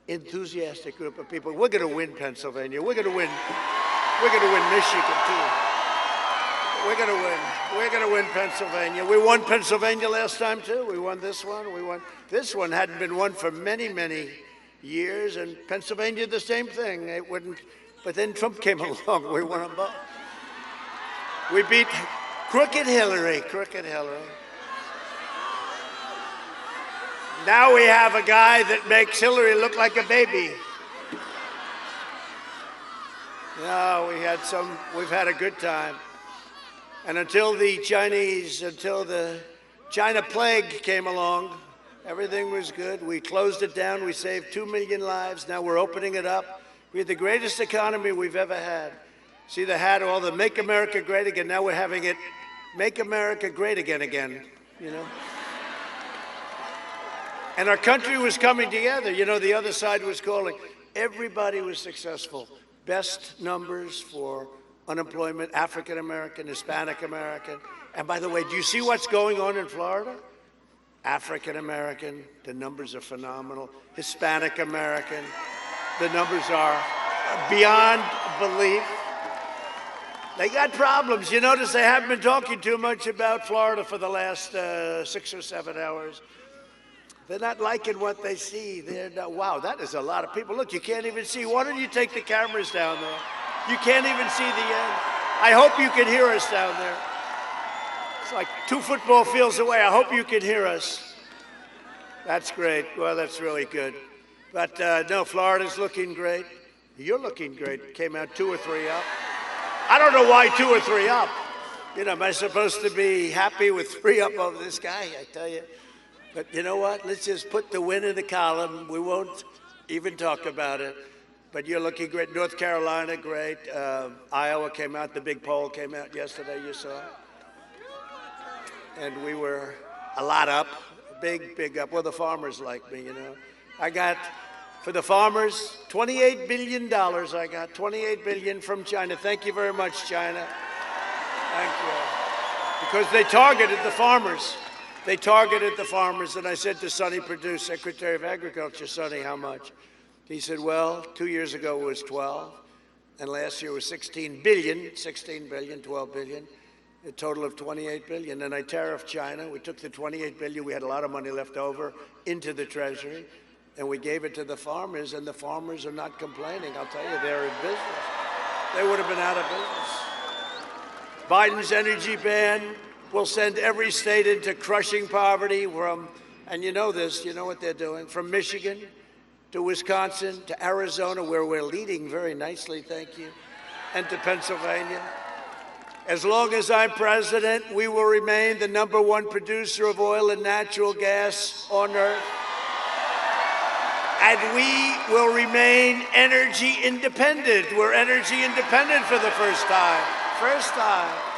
enthusiastic group of people. We're going to win Pennsylvania. We're going to win Michigan, too. We're going to win Pennsylvania. We won Pennsylvania last time, too. We won this one. This one hadn't been won for many, many years. And Pennsylvania, the same thing. It wouldn't, but then Trump came along. We won them both. We beat Crooked Hillary. Now we have a guy that makes Hillary look like a baby. No, we've had a good time. And until the China plague came along, everything was good. We closed it down. We saved 2 million lives. Now we're opening it up. We had the greatest economy we've ever had. See the hat, all the Make America Great Again. Now we're having it Make America Great Again, you know? And our country was coming together. You know, the other side was calling. Everybody was successful. Best numbers for unemployment, African American, Hispanic American. And by the way, do you see what's going on in Florida? African American, the numbers are phenomenal. Hispanic American, the numbers are beyond belief. They got problems. You notice they haven't been talking too much about Florida for the last 6 or 7 hours. They're not liking what they see. They're not, wow, that is a lot of people. Look, you can't even see. Why don't you take the cameras down there? You can't even see the end. I hope you can hear us down there. It's like 2 football fields away. I hope you can hear us. That's great. Well, that's really good. But no, Florida's looking great. You're looking great. Came out 2 or 3 up. I don't know why 2 or 3 up. You know, am I supposed to be happy with 3 up over this guy? I tell you. But you know what? Let's just put the win in the column. We won't even talk about it. But you're looking great. North Carolina, great. Iowa came out. The big poll came out yesterday. You saw it. And we were a lot up. Big up. Well, the farmers like me, you know. I got, for the farmers, $28 billion. I got $28 billion from China. Thank you very much, China. Thank you. Because they targeted the farmers. They targeted the farmers. And I said to Sonny Perdue, Secretary of Agriculture, Sonny, how much? He said, well, 2 years ago it was 12. And last year was 16 billion, 12 billion. A total of 28 billion. And I tariffed China. We took the 28 billion. We had a lot of money left over into the Treasury. And we gave it to the farmers, and the farmers are not complaining. I'll tell you, they're in business. They would have been out of business. Biden's energy ban, We'll send every state into crushing poverty and you know this, you know what they're doing, from Michigan to Wisconsin to Arizona, where we're leading very nicely, thank you, and to Pennsylvania. As long as I'm president, we will remain the #1 producer of oil and natural gas on Earth. And we will remain energy independent. We're energy independent for the first time. First time.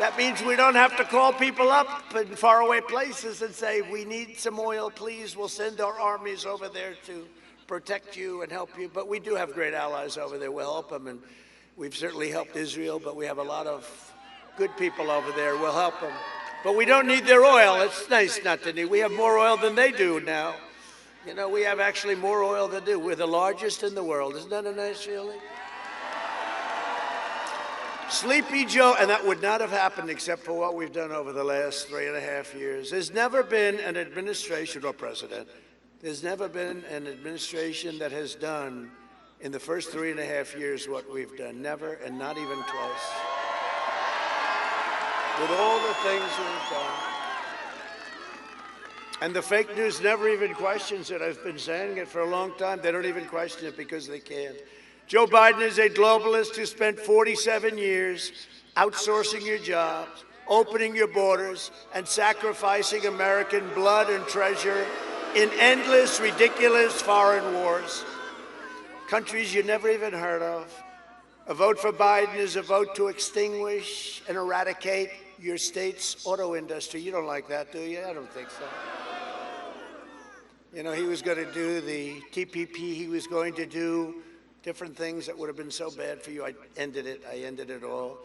That means we don't have to call people up in faraway places and say, we need some oil, please. We'll send our armies over there to protect you and help you. But we do have great allies over there. We'll help them. And we've certainly helped Israel, but we have a lot of good people over there. We'll help them. But we don't need their oil. It's nice not to need. We have more oil than they do now. You know, we have actually more oil than they do. We're the largest in the world. Isn't that a nice feeling? Sleepy Joe, and that would not have happened except for what we've done over the last 3.5 years. There's never been an administration or president, there's never been an administration that has done in the first 3.5 years what we've done. Never, and not even close. With all the things we've done. And the fake news never even questions it. I've been saying it for a long time. They don't even question it because they can't. Joe Biden is a globalist who spent 47 years outsourcing your jobs, opening your borders, and sacrificing American blood and treasure in endless, ridiculous foreign wars. Countries you never even heard of. A vote for Biden is a vote to extinguish and eradicate your state's auto industry. You don't like that, do you? I don't think so. You know, he was going to do the TPP. He was going to do different things that would have been so bad for you. I ended it all.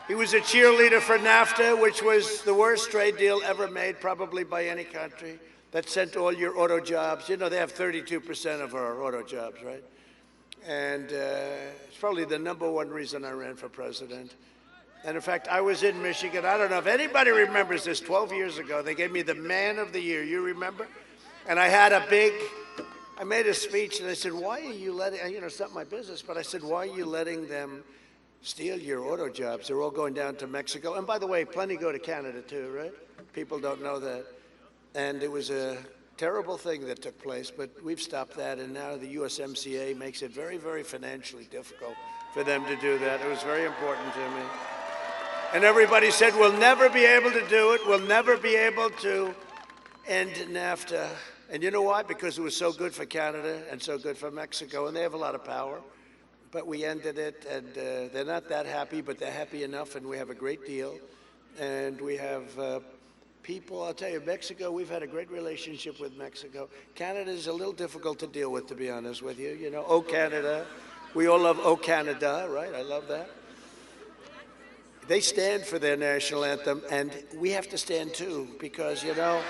He was a cheerleader for NAFTA, which was the worst trade deal ever made, probably by any country, that sent all your auto jobs. You know, they have 32% of our auto jobs, right? And it's probably the #1 reason I ran for president. And in fact, I was in Michigan. I don't know if anybody remembers this. 12 years ago, they gave me the Man of the Year. You remember? And I made a speech, and I said, why are you letting, you know, it's not my business, but I said, why are you letting them steal your auto jobs? They're all going down to Mexico. And by the way, plenty go to Canada too, right? People don't know that. And it was a terrible thing that took place, but we've stopped that, and now the USMCA makes it very, very financially difficult for them to do that. It was very important to me. And everybody said, we'll never be able to do it. We'll never be able to end NAFTA. And you know why? Because it was so good for Canada and so good for Mexico, and they have a lot of power. But we ended it, and they're not that happy, but they're happy enough, and we have a great deal. And we have people, I'll tell you, Mexico, we've had a great relationship with Mexico. Canada is a little difficult to deal with, to be honest with you. You know, oh, Canada. We all love oh, Canada, right? I love that. They stand for their national anthem, and we have to stand too, because, you know,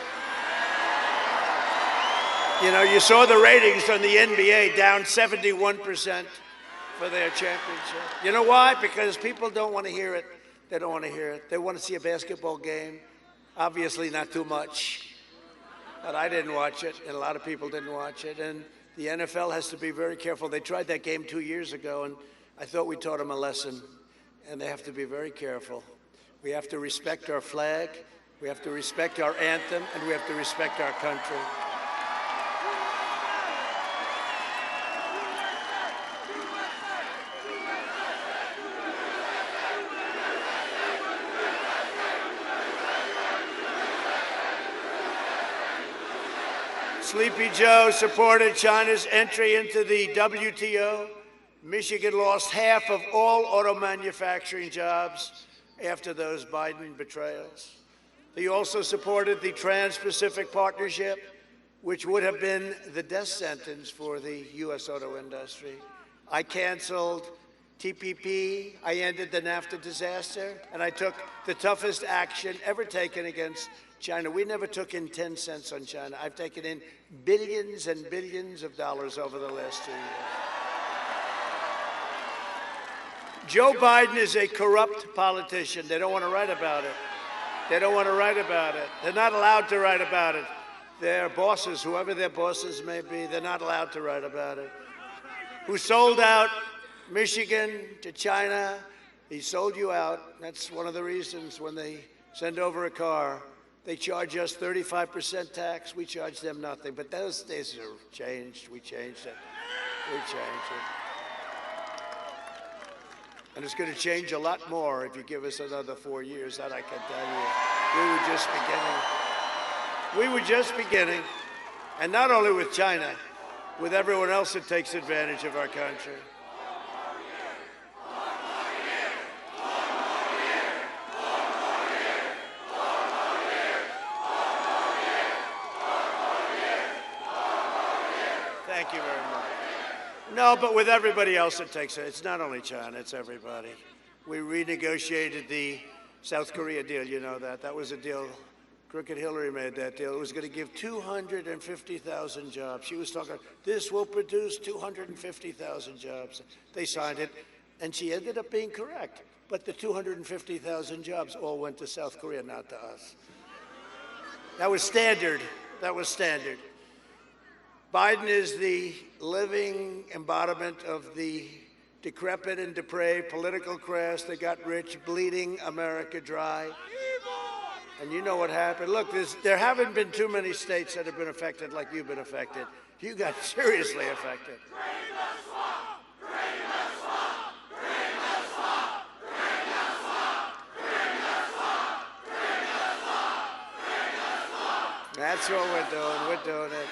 you saw the ratings on the NBA down 71% for their championship. You know why? Because people don't want to hear it. They don't want to hear it. They want to see a basketball game. Obviously not too much. But I didn't watch it, and a lot of people didn't watch it. And the NFL has to be very careful. They tried that game 2 years ago, and I thought we taught them a lesson. And they have to be very careful. We have to respect our flag. We have to respect our anthem, and we have to respect our country. Sleepy Joe supported China's entry into the WTO. Michigan lost half of all auto manufacturing jobs after those Biden betrayals. He also supported the Trans-Pacific Partnership, which would have been the death sentence for the U.S. auto industry. I canceled TPP, I ended the NAFTA disaster, and I took the toughest action ever taken against China. We never took in 10 cents on China. I've taken in billions and billions of dollars over the last 2 years. Joe Biden is a corrupt politician. They don't want to write about it. They don't want to write about it. They're not allowed to write about it. Their bosses, whoever their bosses may be, they're not allowed to write about it. Who sold out Michigan to China. He sold you out. That's one of the reasons when they send over a car. They charge us 35% tax. We charge them nothing. But those days are changed. We changed it. We changed it. And it's going to change a lot more if you give us another 4 years, that I can tell you. We were just beginning. We were just beginning. And not only with China, with everyone else that takes advantage of our country. Thank you very much. No, but with everybody else that takes it, it's not only China, it's everybody. We renegotiated the South Korea deal, you know that. That was a deal. Crooked Hillary made that deal. It was going to give 250,000 jobs. She was talking, this will produce 250,000 jobs. They signed it, and she ended up being correct. But the 250,000 jobs all went to South Korea, not to us. That was standard. That was standard. Biden is the living embodiment of the decrepit and depraved political class that got rich, bleeding America dry. And you know what happened. Look, there haven't been too many states that have been affected like you've been affected. You got seriously affected. That's what we're doing. We're doing it.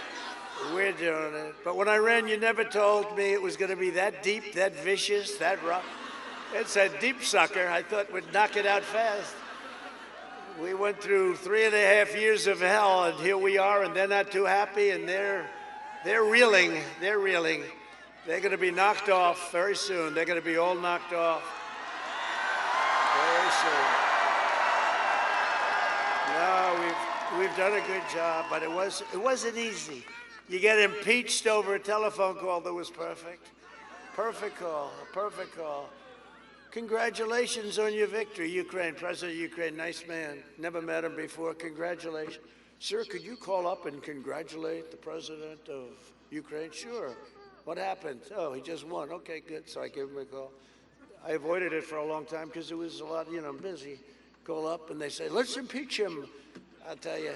We're doing it. But when I ran, you never told me it was going to be that deep, that vicious, that rough. It's a deep sucker. I thought we'd knock it out fast. We went through 3.5 years of hell, and here we are, and they're not too happy, and they're reeling. They're reeling. They're going to be knocked off very soon. They're going to be all knocked off very soon. No, we've done a good job, but it wasn't easy. You get impeached over a telephone call that was perfect. Perfect call, a perfect call. Congratulations on your victory, Ukraine. President of Ukraine, nice man. Never met him before. Congratulations. Sir, could you call up and congratulate the president of Ukraine? Sure. What happened? Oh, he just won. Okay, good. So I gave him a call. I avoided it for a long time because it was a lot, busy. Call up and they say, let's impeach him. I'll tell you.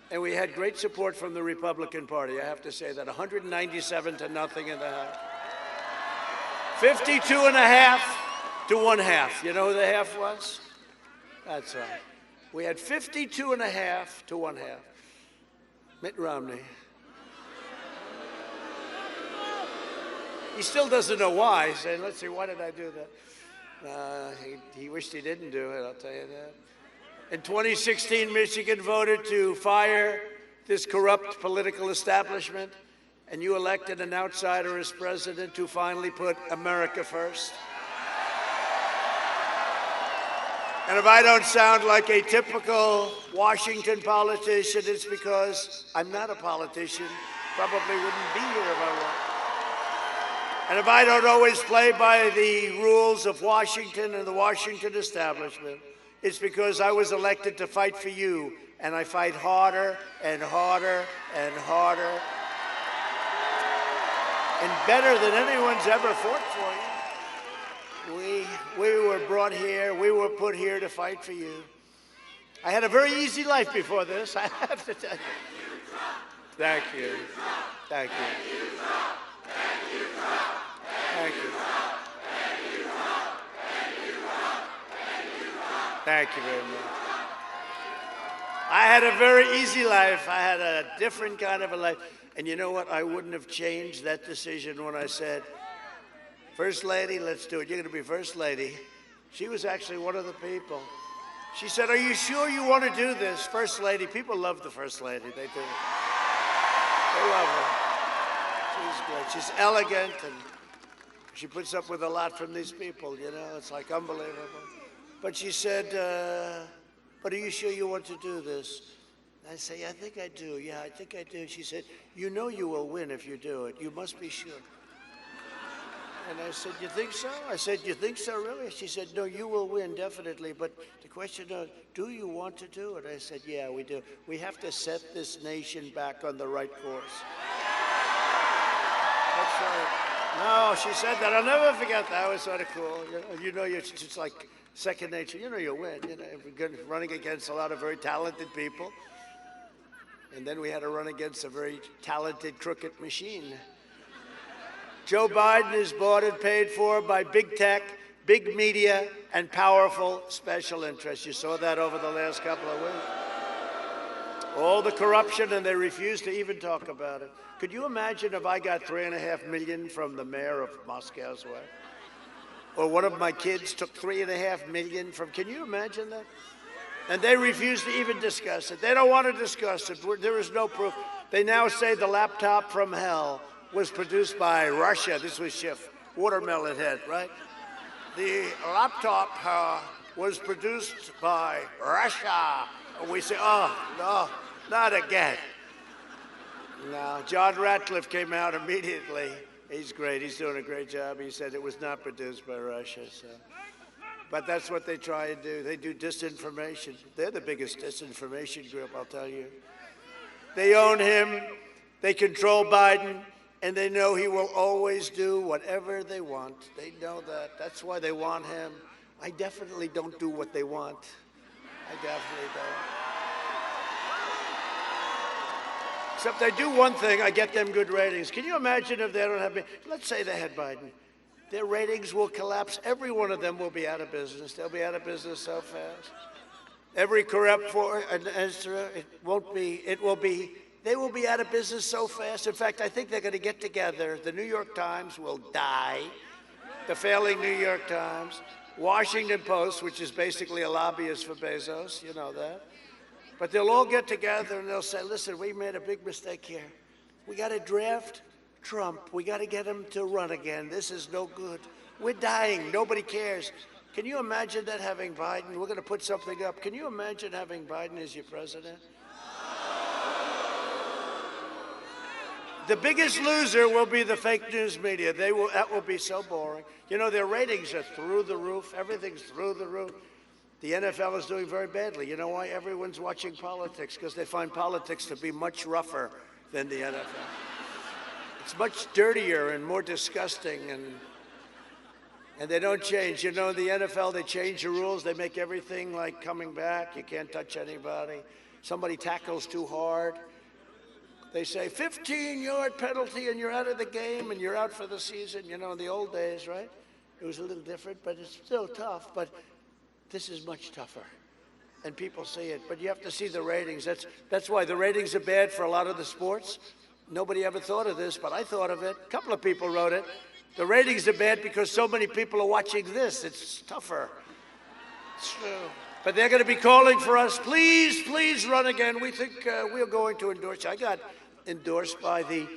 And we had great support from the Republican Party. I have to say that 197 to nothing in the House. 52.5 to 1/2. You know who the half was? That's right. We had 52.5 to 1/2. Mitt Romney. He still doesn't know why. He's saying, let's see, why did I do that? He wished he didn't do it, I'll tell you that. In 2016, Michigan voted to fire this corrupt political establishment, and you elected an outsider as president who finally put America first. And if I don't sound like a typical Washington politician, it's because I'm not a politician. Probably wouldn't be here if I were. And if I don't always play by the rules of Washington and the Washington establishment, it's because I was elected to fight for you, and I fight harder and harder and harder, and better than anyone's ever fought for you. We were brought here, we were put here to fight for you. I had a very easy life before this, I have to tell you. Thank you. Thank you. Thank you. Thank you very much. I had a very easy life. I had a different kind of a life. And you know what? I wouldn't have changed that decision when I said, First Lady, let's do it. You're going to be First Lady. She was actually one of the people. She said, are you sure you want to do this? First Lady. People love the First Lady. They do. They love her. She's great. She's elegant, and she puts up with a lot from these people, It's like unbelievable. But she said, but are you sure you want to do this? I say, I think I do. Yeah, I think I do. She said, you know you will win if you do it. You must be sure. And I said, you think so? I said, you think so, really? She said, no, you will win, definitely. But the question is, do you want to do it? I said, yeah, we do. We have to set this nation back on the right course. That's right. No, she said that. I'll never forget that. That was sort of cool. It's just like second nature. You'll win. We're running against a lot of very talented people. And then we had to run against a very talented crooked machine. Joe Biden is bought and paid for by big tech, big media, and powerful special interests. You saw that over the last couple of weeks. All the corruption, and they refuse to even talk about it. Could you imagine if I got $3.5 million from the mayor of Moscow's way? Or one of my kids took $3.5 million from, can you imagine that? And they refuse to even discuss it. They don't want to discuss it. There is no proof. They now say the laptop from hell was produced by Russia. This was Schiff, watermelon head, right? The laptop was produced by Russia. And we say, oh, no, not again. No, John Ratcliffe came out immediately. He's great. He's doing a great job. He said it was not produced by Russia. So. But that's what they try and do. They do disinformation. They're the biggest disinformation group, I'll tell you. They own him. They control Biden. And they know he will always do whatever they want. They know that. That's why they want him. I definitely don't do what they want. I definitely don't. Except I do one thing, I get them good ratings. Can you imagine if they don't have me? Let's say they had Biden. Their ratings will collapse. Every one of them will be out of business. They'll be out of business so fast. Every corrupt they will be out of business so fast. In fact, I think they're going to get together. The New York Times will die. The failing New York Times. Washington Post, which is basically a lobbyist for Bezos, you know that. But they'll all get together and they'll say, listen, we made a big mistake here. We got to draft Trump. We got to get him to run again. This is no good. We're dying. Nobody cares. Can you imagine that, having Biden? We're going to put something up. Can you imagine having Biden as your president? The biggest loser will be the fake news media. That will be so boring. You know, their ratings are through the roof. Everything's through the roof. The NFL is doing very badly. You know why? Everyone's watching politics, because they find politics to be much rougher than the NFL. It's much dirtier and more disgusting, and they don't change. You know, the NFL, they change the rules. They make everything like coming back. You can't touch anybody. Somebody tackles too hard. They say 15-yard penalty and you're out of the game and you're out for the season. You know, in the old days, right? It was a little different, but it's still tough. But this is much tougher, and people see it. But you have to see the ratings. That's why the ratings are bad for a lot of the sports. Nobody ever thought of this, but I thought of it. A couple of people wrote it. The ratings are bad because so many people are watching this. It's tougher. It's true. But they're going to be calling for us. Please, please run again. We think we're going to endorse you. I got endorsed by the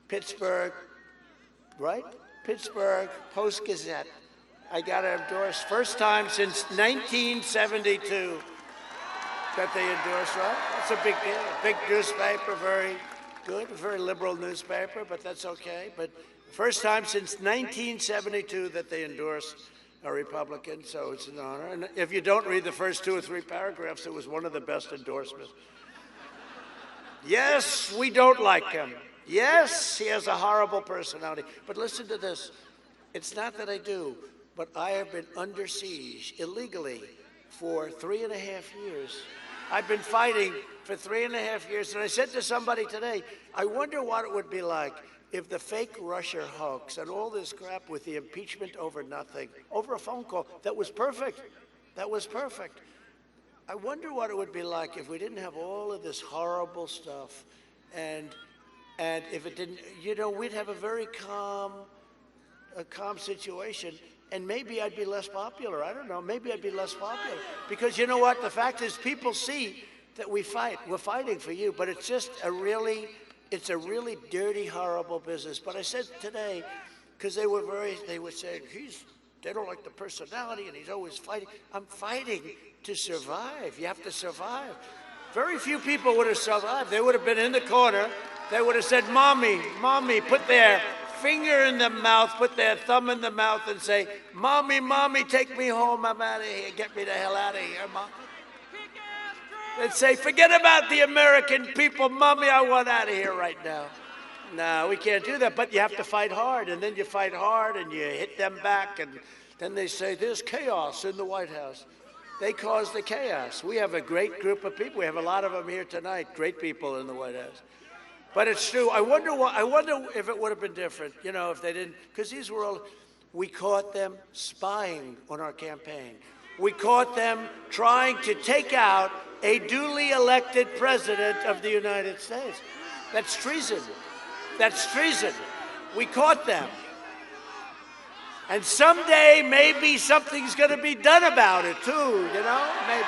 Pittsburgh, right? Pittsburgh Post-Gazette. I got endorsed first time since 1972 that they endorsed, right? That's a big deal. A big newspaper, very good, a very liberal newspaper, but that's okay. But first time since 1972 that they endorsed a Republican, so it's an honor. And if you don't read the first 2 or 3 paragraphs, it was one of the best endorsements. Yes, we don't like him. Yes, he has a horrible personality. But listen to this. It's not that I do, but I have been under siege illegally for 3.5 years. I've been fighting for 3.5 years. And I said to somebody today, I wonder what it would be like if the fake Russia hoax and all this crap with the impeachment over nothing, over a phone call, that was perfect. That was perfect. I wonder what it would be like if we didn't have all of this horrible stuff, and if it didn't, you know, we'd have a very calm situation, and maybe I'd be less popular. I don't know. Maybe I'd be less popular because you know what? The fact is, people see that we fight. We're fighting for you, but it's just it's a really dirty, horrible business. But I said today, because they were saying they don't like the personality and he's always fighting. I'm fighting to survive. You have to survive. Very few people would have survived. They would have been in the corner. They would have said, Mommy, Mommy, put their finger in the mouth, put their thumb in the mouth and say, Mommy, Mommy, take me home. I'm out of here. Get me the hell out of here, Mom. They'd say, forget about the American people. Mommy, I want out of here right now. No, we can't do that, but you have to fight hard, and then you fight hard, and you hit them back, and then they say, there's chaos in the White House. They cause the chaos. We have a great group of people. We have a lot of them here tonight, great people in the White House. But it's true. I wonder if it would have been different, you know, if they didn't, because these were all, we caught them spying on our campaign. We caught them trying to take out a duly elected president of the United States. That's treason. That's treason. We caught them. And someday, maybe something's going to be done about it, too, you know? Maybe.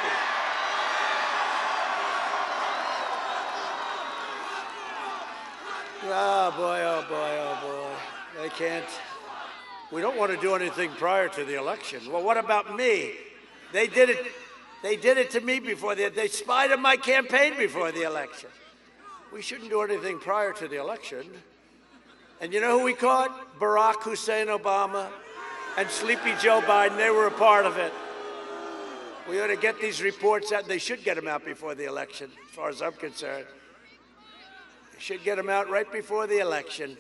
Oh, boy, oh, boy, oh, boy. They can't. We don't want to do anything prior to the election. Well, what about me? They did it. They did it to me before they spied on my campaign before the election. We shouldn't do anything prior to the election. And you know who we caught? Barack Hussein Obama and Sleepy Joe Biden. They were a part of it. We ought to get these reports out. They should get them out before the election, as far as I'm concerned. They should get them out right before the election.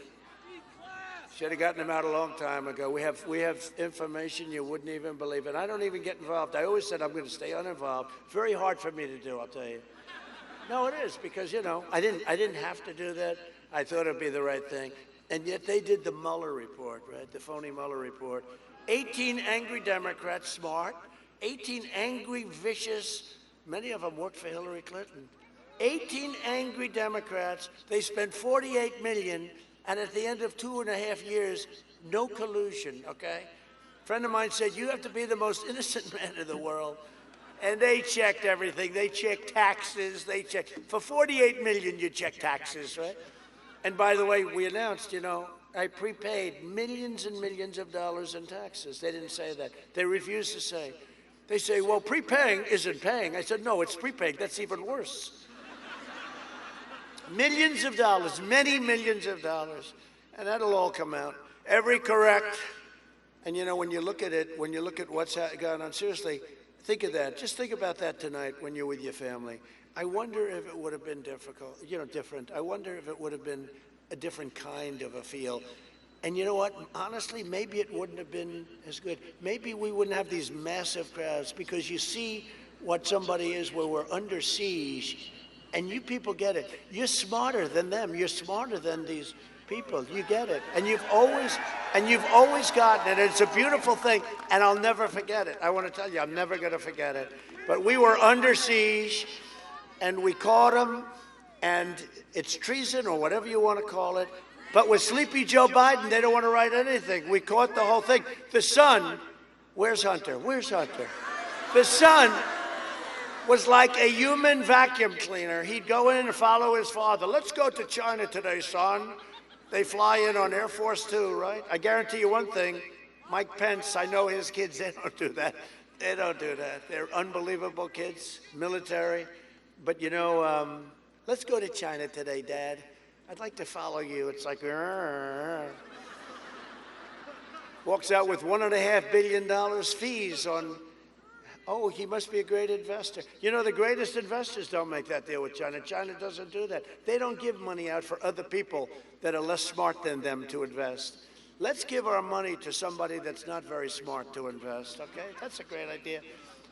Should have gotten them out a long time ago. We have information you wouldn't even believe it. I don't even get involved. I always said I'm going to stay uninvolved. Very hard for me to do, I'll tell you. No, it is, because, you know, I didn't have to do that. I thought it'd be the right thing. And yet they did the Mueller report, right? The phony Mueller report. 18 angry Democrats, smart. 18 angry, vicious, many of them worked for Hillary Clinton. 18 angry Democrats. They spent $48 million. And at the end of 2.5 years, no collusion, okay? A friend of mine said, you have to be the most innocent man in the world. And they checked everything. They checked taxes. They checked. For $48 million, you check taxes, right? And by the way, we announced, you know, I prepaid millions and millions of dollars in taxes. They didn't say that. They refused to say. They say, well, prepaying isn't paying. I said, no, it's prepaying. That's even worse. Millions of dollars, many millions of dollars, and that'll all come out. Every correct, and you know, when you look at it, when you look at what's going on, seriously, think of that. Just think about that tonight when you're with your family. I wonder if it would have been difficult, you know, different. I wonder if it would have been a different kind of a feel. And you know what? Honestly, maybe it wouldn't have been as good. Maybe we wouldn't have these massive crowds, because you see what somebody is where we're under siege. And you people get it. You're smarter than them. You're smarter than these people. You get it. And you've always gotten it. It's a beautiful thing, and I'll never forget it. I want to tell you, I'm never going to forget it. But we were under siege, and we caught them, and it's treason or whatever you want to call it. But with Sleepy Joe Biden, they don't want to write anything. We caught the whole thing. The son, where's Hunter? Where's Hunter? The son was like a human vacuum cleaner. He'd go in and follow his father. Let's go to China today, son. They fly in on Air Force Two, right? I guarantee you one thing, Mike Pence, I know his kids, they don't do that. They don't do that. They're unbelievable kids, military. But you know, let's go to China today, Dad. I'd like to follow you. It's like, walks out with $1.5 billion fees on. Oh, he must be a great investor. You know, the greatest investors don't make that deal with China. China doesn't do that. They don't give money out for other people that are less smart than them to invest. Let's give our money to somebody that's not very smart to invest, okay? That's a great idea.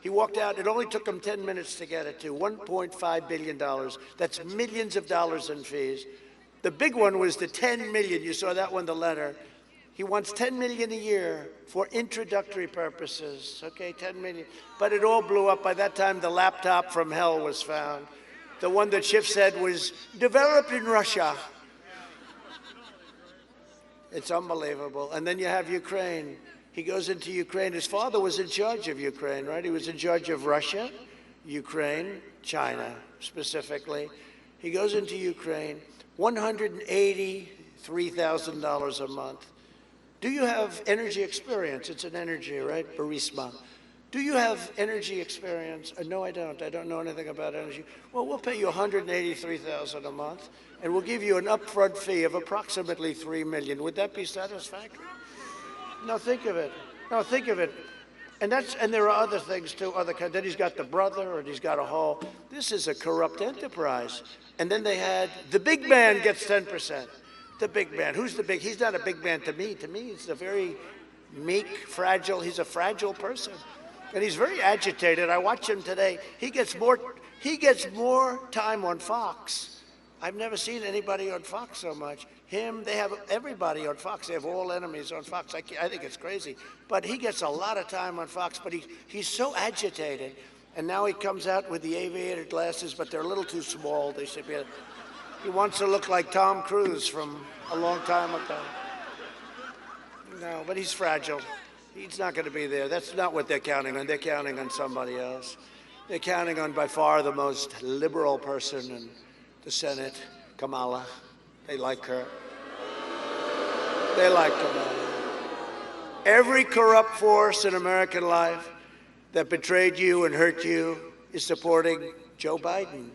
He walked out. It only took him 10 minutes to get it to $1.5 billion. That's millions of dollars in fees. The big one was the $10 million. You saw that one, the letter. He wants $10 million a year for introductory purposes, okay, $10 million. But it all blew up. By that time, the laptop from hell was found. The one that Schiff said was developed in Russia. It's unbelievable. And then you have Ukraine. He goes into Ukraine. His father was in charge of Ukraine, right? He was in charge of Russia, Ukraine, China, specifically. He goes into Ukraine, $183,000 a month. Do you have energy experience? It's an energy, right? Burisma. Do you have energy experience? No, I don't. I don't know anything about energy. Well, we'll pay you $183,000 a month, and we'll give you an upfront fee of approximately $3 million. Would that be satisfactory? No, think of it. No, think of it. And there are other things too. Then he's got the brother, and he's got a whole. This is a corrupt enterprise. And then they had the big man gets 10%. The big man. Who's the big? He's not a big man to me. To me, he's a very meek, fragile. He's a fragile person, and he's very agitated. I watch him today. He gets more time on Fox. I've never seen anybody on Fox so much. Him, they have everybody on Fox. They have all enemies on Fox. I think it's crazy. But he gets a lot of time on Fox, but he's so agitated. And now he comes out with the aviator glasses, but they're a little too small. They should be. He wants to look like Tom Cruise from a long time ago. No, but he's fragile. He's not going to be there. That's not what they're counting on. They're counting on somebody else. They're counting on by far the most liberal person in the Senate, Kamala. They like her. They like Kamala. Every corrupt force in American life that betrayed you and hurt you is supporting Joe Biden.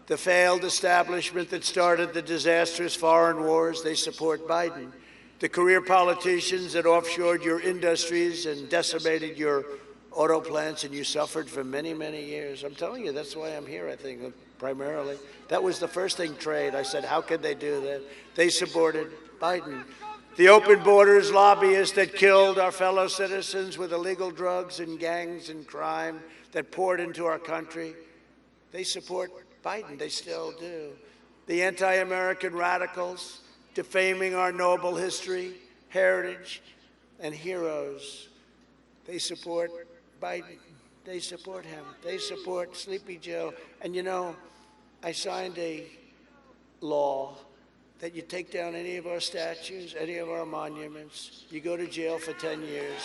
The failed establishment that started the disastrous foreign wars, they support Biden. The career politicians that offshored your industries and decimated your auto plants, and you suffered for many, many years. I'm telling you, that's why I'm here, I think, primarily. That was the first thing, trade. I said, how could they do that? They supported Biden. The open borders lobbyists that killed our fellow citizens with illegal drugs and gangs and crime that poured into our country, they support Biden. They still do. The anti-American radicals defaming our noble history, heritage, and heroes, they support Biden. They support him. They support Sleepy Joe. And you know, I signed a law that you take down any of our statues, any of our monuments, you go to jail for 10 years.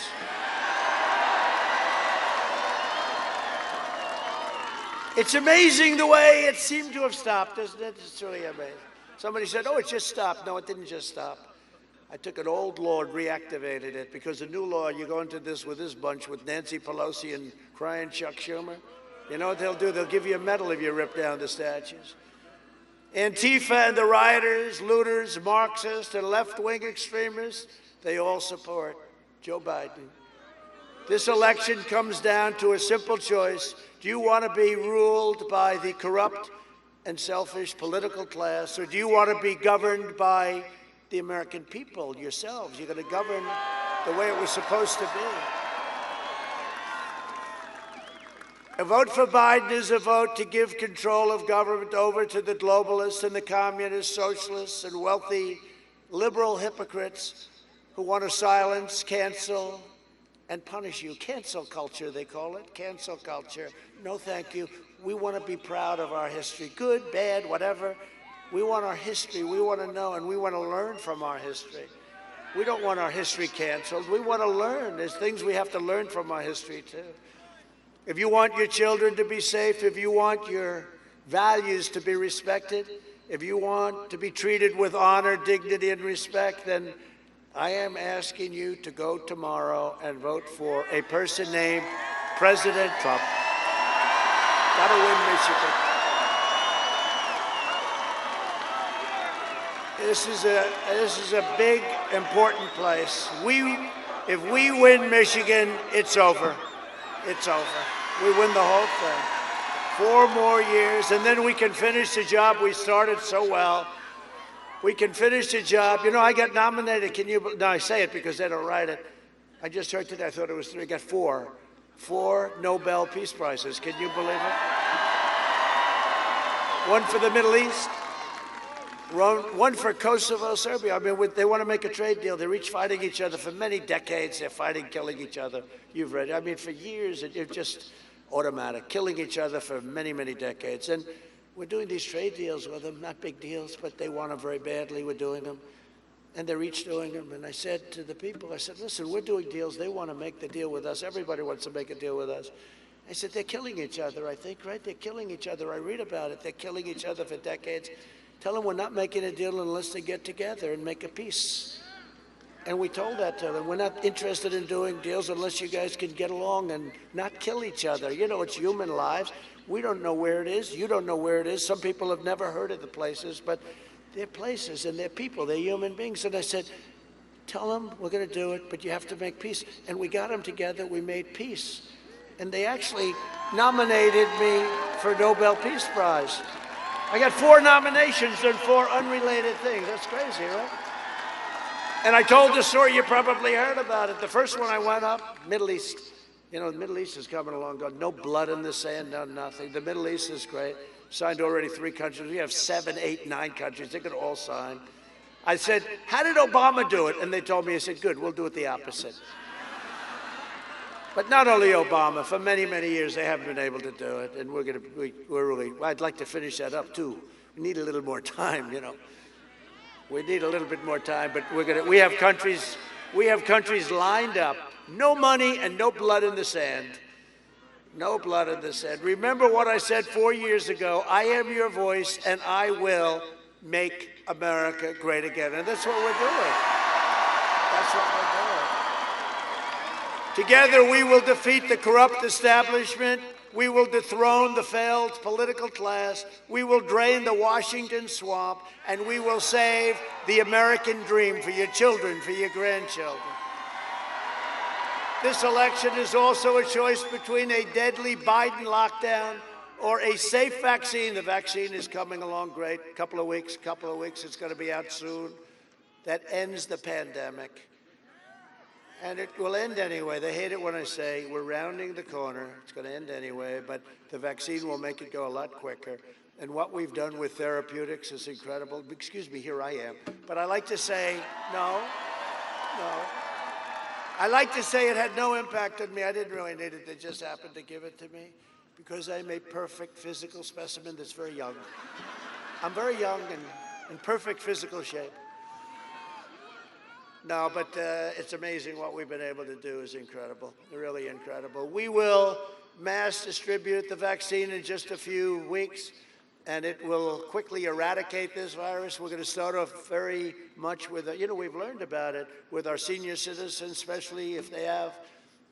It's amazing the way it seemed to have stopped, isn't it? It's really amazing. Somebody said, oh, it just stopped. No, it didn't just stop. I took an old law and reactivated it, because the new law, you go into this with this bunch, with Nancy Pelosi and crying Chuck Schumer. You know what they'll do? They'll give you a medal if you rip down the statues. Antifa and the rioters, looters, Marxists, and left-wing extremists, they all support Joe Biden. This election comes down to a simple choice. Do you want to be ruled by the corrupt and selfish political class, or do you want to be governed by the American people, yourselves? You're going to govern the way it was supposed to be. A vote for Biden is a vote to give control of government over to the globalists and the communists, socialists, and wealthy liberal hypocrites who want to silence, cancel, and punish you. Cancel culture, they call it. Cancel culture. No, thank you. We want to be proud of our history. Good, bad, whatever. We want our history. We want to know, and we want to learn from our history. We don't want our history canceled. We want to learn. There's things we have to learn from our history, too. If you want your children to be safe, if you want your values to be respected, if you want to be treated with honor, dignity, and respect, then I am asking you to go tomorrow and vote for a person named President Trump. Gotta win Michigan. This is a big, important place. If we win Michigan, it's over. It's over. We win the whole thing. 4 more years, and then we can finish the job we started so well. We can finish the job. You know, I got nominated. No, I say it because they don't write it. I just heard today, I thought it was 3. I got 4. 4 Nobel Peace Prizes. Can you believe it? 1 for the Middle East. 1 for Kosovo, Serbia. I mean, they want to make a trade deal. They're each fighting each other for many decades. They're fighting, killing each other. You've read it. I mean, for years, it's just automatic, killing each other for many, many decades. And we're doing these trade deals with them, not big deals, but they want them very badly. We're doing them. And they're each doing them. And I said to the people, I said, listen, we're doing deals. They want to make the deal with us. Everybody wants to make a deal with us. I said, they're killing each other, I think, right? They're killing each other. I read about it. They're killing each other for decades. Tell them we're not making a deal unless they get together and make a peace. And we told that to them. We're not interested in doing deals unless you guys can get along and not kill each other. You know, it's human lives. We don't know where it is. You don't know where it is. Some people have never heard of the places, but they're places and they're people. They're human beings. And I said, tell them we're going to do it, but you have to make peace. And we got them together. We made peace. And they actually nominated me for Nobel Peace Prize. I got 4 nominations and 4 unrelated things. That's crazy, right? And I told the story, you probably heard about it. The first one I went up, Middle East. You know, the Middle East is coming along, going, no blood in the sand, no nothing. The Middle East is great. Signed already 3 countries. We have 7, 8, 9 countries. They could all sign. I said, how did Obama do it? And they told me, I said, good, we'll do it the opposite. But not only Obama, for many, many years, they haven't been able to do it. And I'd like to finish that up too. We need a little more time, you know. We need a little bit more time, but we have countries lined up. No money and no blood in the sand. No blood in the sand. Remember what I said 4 years ago, I am your voice and I will make America great again. And that's what we're doing. That's what we're doing. Together we will defeat the corrupt establishment. We will dethrone the failed political class. We will drain the Washington swamp, and we will save the American dream for your children, for your grandchildren. This election is also a choice between a deadly Biden lockdown or a safe vaccine. The vaccine is coming along great. Couple of weeks, it's going to be out soon. That ends the pandemic. And it will end anyway. They hate it when I say we're rounding the corner. It's going to end anyway, but the vaccine will make it go a lot quicker. And what we've done with therapeutics is incredible. Excuse me, here I am. But I like to say, no. I like to say it had no impact on me. I didn't really need it. They just happened to give it to me because I'm a perfect physical specimen that's very young. I'm very young and in perfect physical shape. No, but it's amazing what we've been able to do is incredible, really incredible. We will mass distribute the vaccine in just a few weeks, and it will quickly eradicate this virus. We're going to start off very much with, we've learned about it with our senior citizens, especially if they have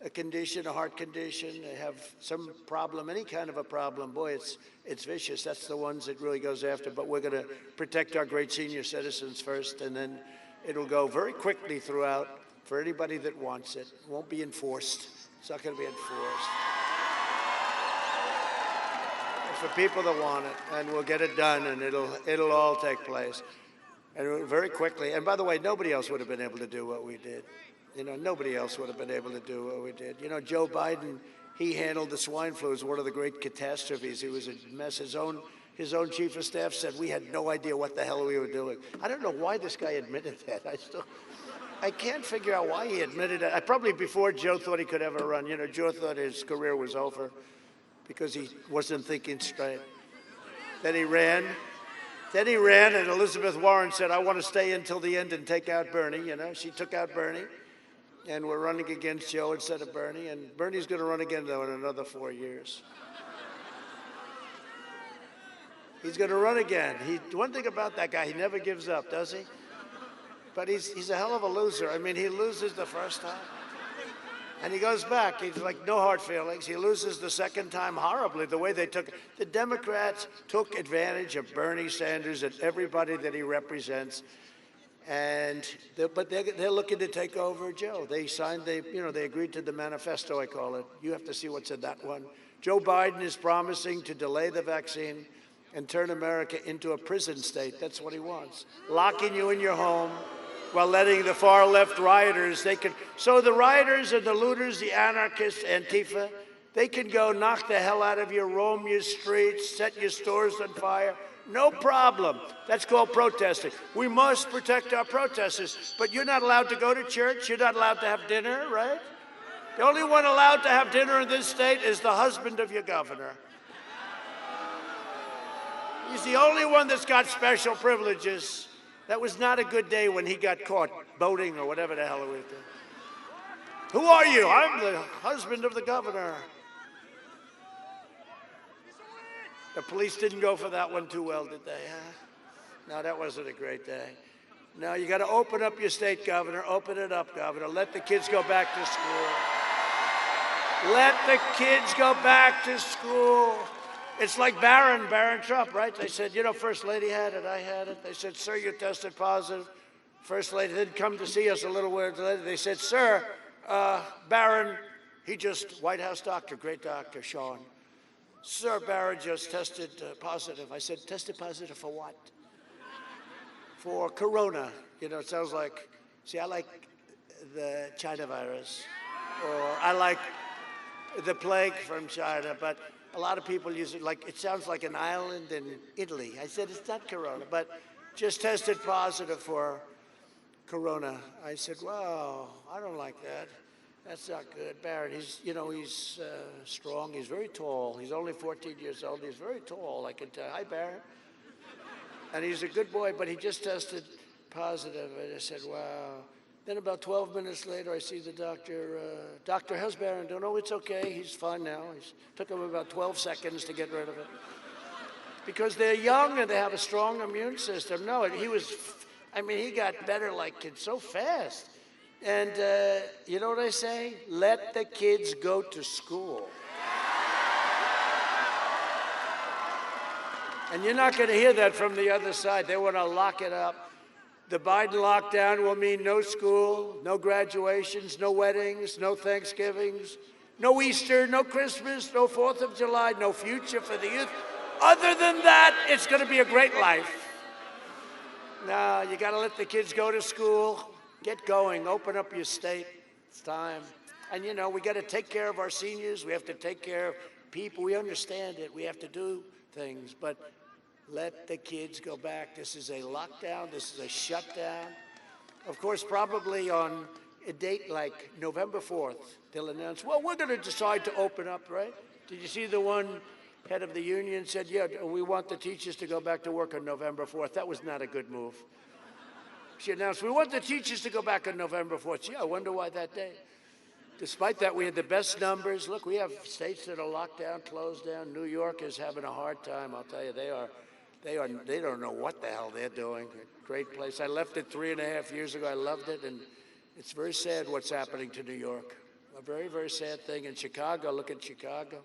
a condition, a heart condition, they have some problem, any kind of a problem. Boy, it's vicious. That's the ones it really goes after. But we're going to protect our great senior citizens first, and then it'll go very quickly throughout for anybody that wants it. It won't be enforced. It's not going to be enforced. It's for people that want it, and we'll get it done, and it'll all take place. And very quickly. And by the way, nobody else would have been able to do what we did. Nobody else would have been able to do what we did. Joe Biden, he handled the swine flu as one of the great catastrophes. He was a mess. His own chief of staff said we had no idea what the hell we were doing. I don't know why this guy admitted that. I can't figure out why he admitted it. Probably before Joe thought he could ever run. Joe thought his career was over because he wasn't thinking straight. Then he ran, and Elizabeth Warren said, I want to stay until the end and take out Bernie. She took out Bernie, and we're running against Joe instead of Bernie. And Bernie's going to run again, though, in another 4 years. He's going to run again. One thing about that guy, he never gives up, does he? But he's a hell of a loser. I mean, he loses the first time, and he goes back. He's like, no hard feelings. He loses the second time horribly, the way they took it. The Democrats took advantage of Bernie Sanders and everybody that he represents, but they're looking to take over Joe. They agreed to the manifesto, I call it. You have to see what's in that one. Joe Biden is promising to delay the vaccine and turn America into a prison state. That's what he wants. Locking you in your home while letting the far-left rioters, so the rioters and the looters, the anarchists, Antifa, they can go knock the hell out of you, roam your streets, set your stores on fire. No problem. That's called protesting. We must protect our protesters, but you're not allowed to go to church. You're not allowed to have dinner, right? The only one allowed to have dinner in this state is the husband of your governor. He's the only one that's got special privileges. That was not a good day when he got caught boating or whatever the hell it was. Who are you? I'm the husband of the governor. The police didn't go for that one too well, did they? Huh? No, that wasn't a great day. No, you got to open up your state, Governor. Open it up, Governor. Let the kids go back to school. Let the kids go back to school. It's like Barron Trump, right? They said, First Lady had it, I had it. They said, sir, you tested positive. First Lady didn't come to see us a little while later. They said, sir, Barron, White House doctor, great doctor, Sean. Sir, Barrett just tested positive. I said, tested positive for what? For corona. You know, it sounds like, see, I like the China virus, or I like the plague from China, but a lot of people use it like, it sounds like an island in Italy. I said, it's not corona, but just tested positive for corona. I said, wow, I don't like that. That's not good. Barrett, he's strong. He's very tall. He's only 14 years old. He's very tall, I can tell. Hi, Barrett. And he's a good boy, but he just tested positive. And I said, wow. Then about 12 minutes later, I see the doctor. Doctor, how's Barrett? No, it's okay. He's fine now. It took him about 12 seconds to get rid of it. Because they're young and they have a strong immune system. No, he got better so fast. And you know what I say? Let the kids go to school. And you're not going to hear that from the other side. They want to lock it up. The Biden lockdown will mean no school, no graduations, no weddings, no Thanksgivings, no Easter, no Christmas, no 4th of July, no future for the youth. Other than that, it's going to be a great life. No, you got to let the kids go to school. Get going. Open up your state. It's time. And, you know, we got to take care of our seniors. We have to take care of people. We understand it. We have to do things. But let the kids go back. This is a lockdown. This is a shutdown. Of course, probably on a date like November 4th, they'll announce, well, we're going to decide to open up, right? Did you see the one head of the union said, yeah, we want the teachers to go back to work on November 4th. That was not a good move. She announced, we want the teachers to go back on November 4th. Yeah, I wonder why that day. Despite that, we had the best numbers. Look, we have states that are locked down, closed down. New York is having a hard time. I'll tell you, they don't know what the hell they're doing. A great place. I left it 3.5 years ago. I loved it, and it's very sad what's happening to New York. A very, very sad thing. In Chicago, look at Chicago.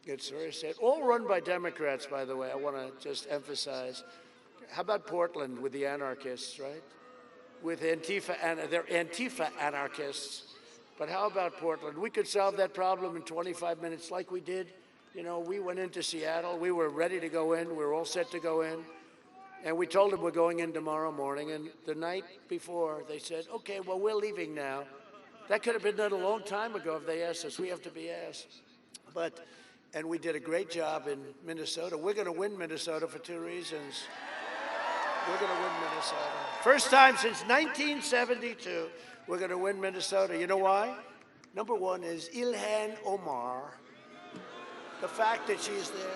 It's very sad. All run by Democrats, by the way. I want to just emphasize. How about Portland with the anarchists, right? With Antifa, and they're Antifa anarchists. But how about Portland? We could solve that problem in 25 minutes like we did. You know, we went into Seattle. We were ready to go in. We were all set to go in. And we told them we're going in tomorrow morning. And the night before, they said, okay, well, we're leaving now. That could have been done a long time ago if they asked us. We have to be asked. And we did a great job in Minnesota. We're going to win Minnesota for 2 reasons. We're going to win Minnesota. First time since 1972, we're going to win Minnesota. You know why? Number one is Ilhan Omar. The fact that she's there.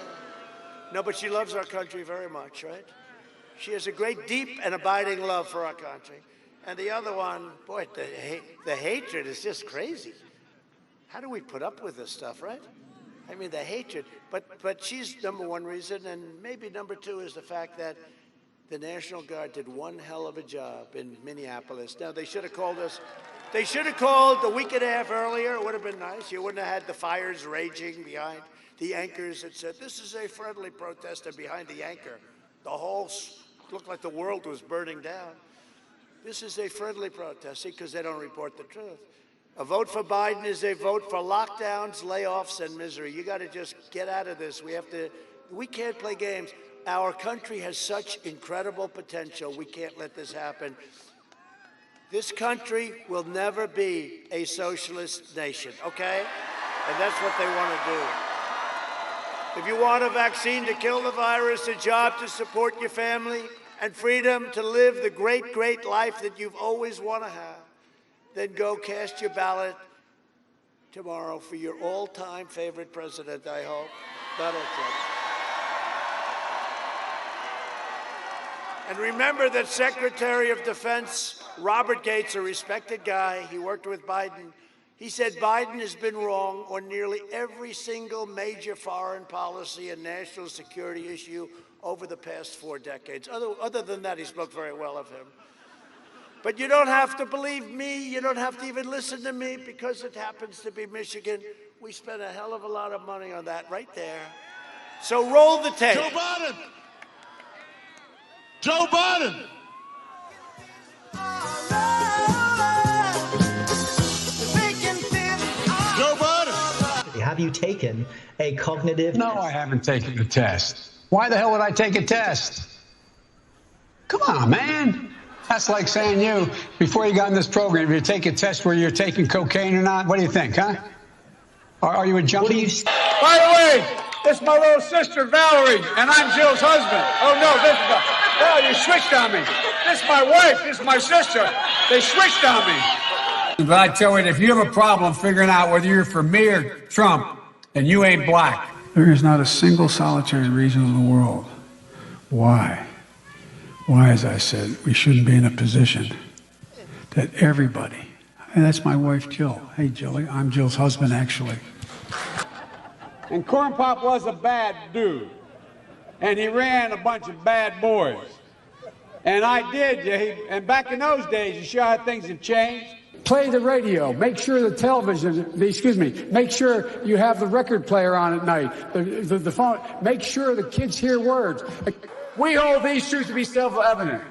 No, but she loves our country very much, right? She has a great, deep, and abiding love for our country. And the other one, boy, the hatred is just crazy. How do we put up with this stuff, right? I mean, the hatred. But she's number one reason, and maybe number two is the fact that the National Guard did one hell of a job in Minneapolis. Now, they should have called us. They should have called a week and a half earlier. It would have been nice. You wouldn't have had the fires raging behind the anchors that said, this is a friendly protest, and behind the anchor, the whole looked like the world was burning down. This is a friendly protest, see, because they don't report the truth. A vote for Biden is a vote for lockdowns, layoffs, and misery. You got to just get out of this. We can't play games. Our country has such incredible potential. We can't let this happen. This country will never be a socialist nation, okay? And that's what they want to do. If you want a vaccine to kill the virus, a job to support your family, and freedom to live the great, great life that you've always wanted to have, then go cast your ballot tomorrow for your all-time favorite president, I hope, Donald Trump. And remember that Secretary of Defense Robert Gates, a respected guy, he worked with Biden, he said Biden has been wrong on nearly every single major foreign policy and national security issue over the past 4 decades. Other than that, he spoke very well of him. But you don't have to believe me. You don't have to even listen to me because it happens to be Michigan. We spent a hell of a lot of money on that right there. So roll the tape. Joe Biden. Joe Biden. Joe Biden. Have you taken a cognitive No, I haven't taken the test. Why the hell would I take a test? Come on, man. That's like saying you, before you got in this program, if you take a test where you're taking cocaine or not, what do you think, huh? Are you a junkie? By the way, this is my little sister, Valerie, and I'm Jill's husband. Oh, no, you switched on me. This is my wife. This is my sister. They switched on me. But I tell you, if you have a problem figuring out whether you're for me or Trump, then you ain't black. There is not a single solitary reason in the world why, as I said, we shouldn't be in a position that everybody, and that's my wife, Jill. Hey, Jilly, I'm Jill's husband, actually. And Corn Pop was a bad dude. And he ran a bunch of bad boys. And I did, and back in those days, you sure how things have changed? Play the radio. Make sure the television, make sure you have the record player on at night, the phone. Make sure the kids hear words. We hold these truths to be self-evident.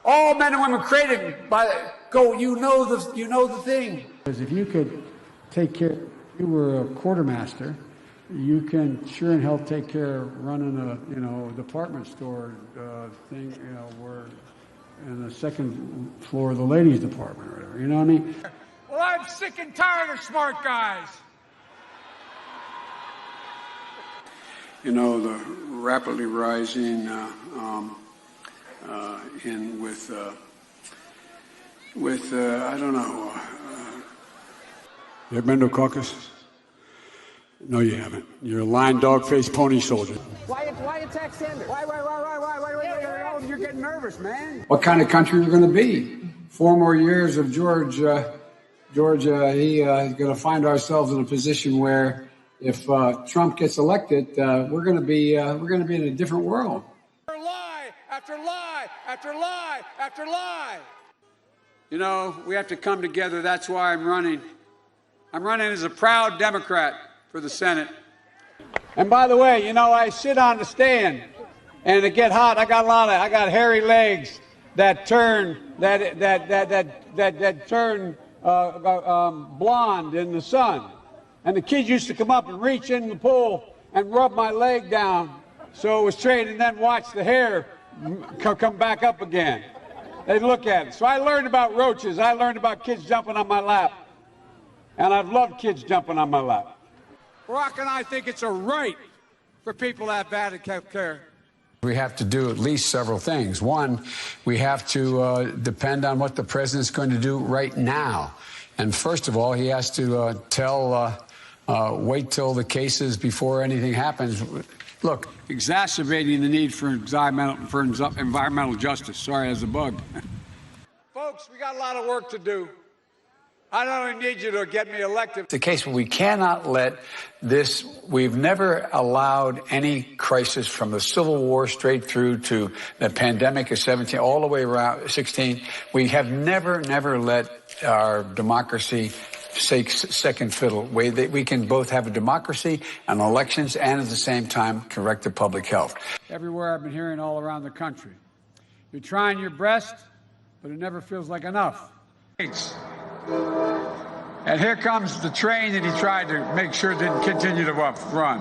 All men and women created by you know the thing. Because if you could take care, if you were a quartermaster, you can sure and hell take care of running a department store thing, where in the second floor of the ladies department or whatever. You know what I mean? Well, I'm sick and tired of smart guys. You know, the rapidly rising I don't know. You ever been to a caucus? No, you haven't. You're a lying dog-faced pony soldier. Why attack Sanders? Why? You're getting nervous, man. What kind of country we're going to be? 4 more years of Georgia, is going to find ourselves in a position where, if Trump gets elected, we're going to be in a different world. Lie after lie after lie after lie. You know, we have to come together. That's why I'm running. I'm running as a proud Democrat for the Senate. And by the way, I sit on the stand, and it get hot. I got hairy legs that turn blonde in the sun. And the kids used to come up and reach in the pool and rub my leg down so it was straight, and then watch the hair come back up again. They'd look at it. So I learned about roaches. I learned about kids jumping on my lap. And I've loved kids jumping on my lap. Barack and I think it's a right for people to have bad health care. We have to do at least several things. One, we have to depend on what the president's going to do right now. And first of all, he has to wait till the cases before anything happens. Look, exacerbating the need for environmental justice. Sorry, as a bug. Folks, we got a lot of work to do. I don't only need you to get me elected. The case, we cannot let this. We've never allowed any crisis from the Civil War straight through to the pandemic of 17, all the way around 16. We have never let our democracy take second fiddle. We can both have a democracy and elections, and at the same time correct the public health. Everywhere I've been hearing all around the country, you're trying your best, but it never feels like enough. And here comes the train that he tried to make sure didn't continue to run.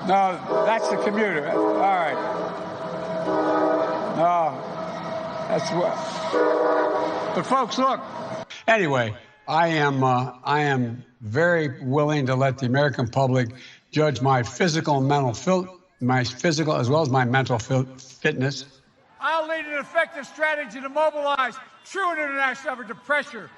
No, that's the commuter. All right. No, that's what. But folks, look. Anyway, I am very willing to let the American public judge my physical and mental as well as my mental fitness. I'll lead an effective strategy to mobilize true international effort to pressure.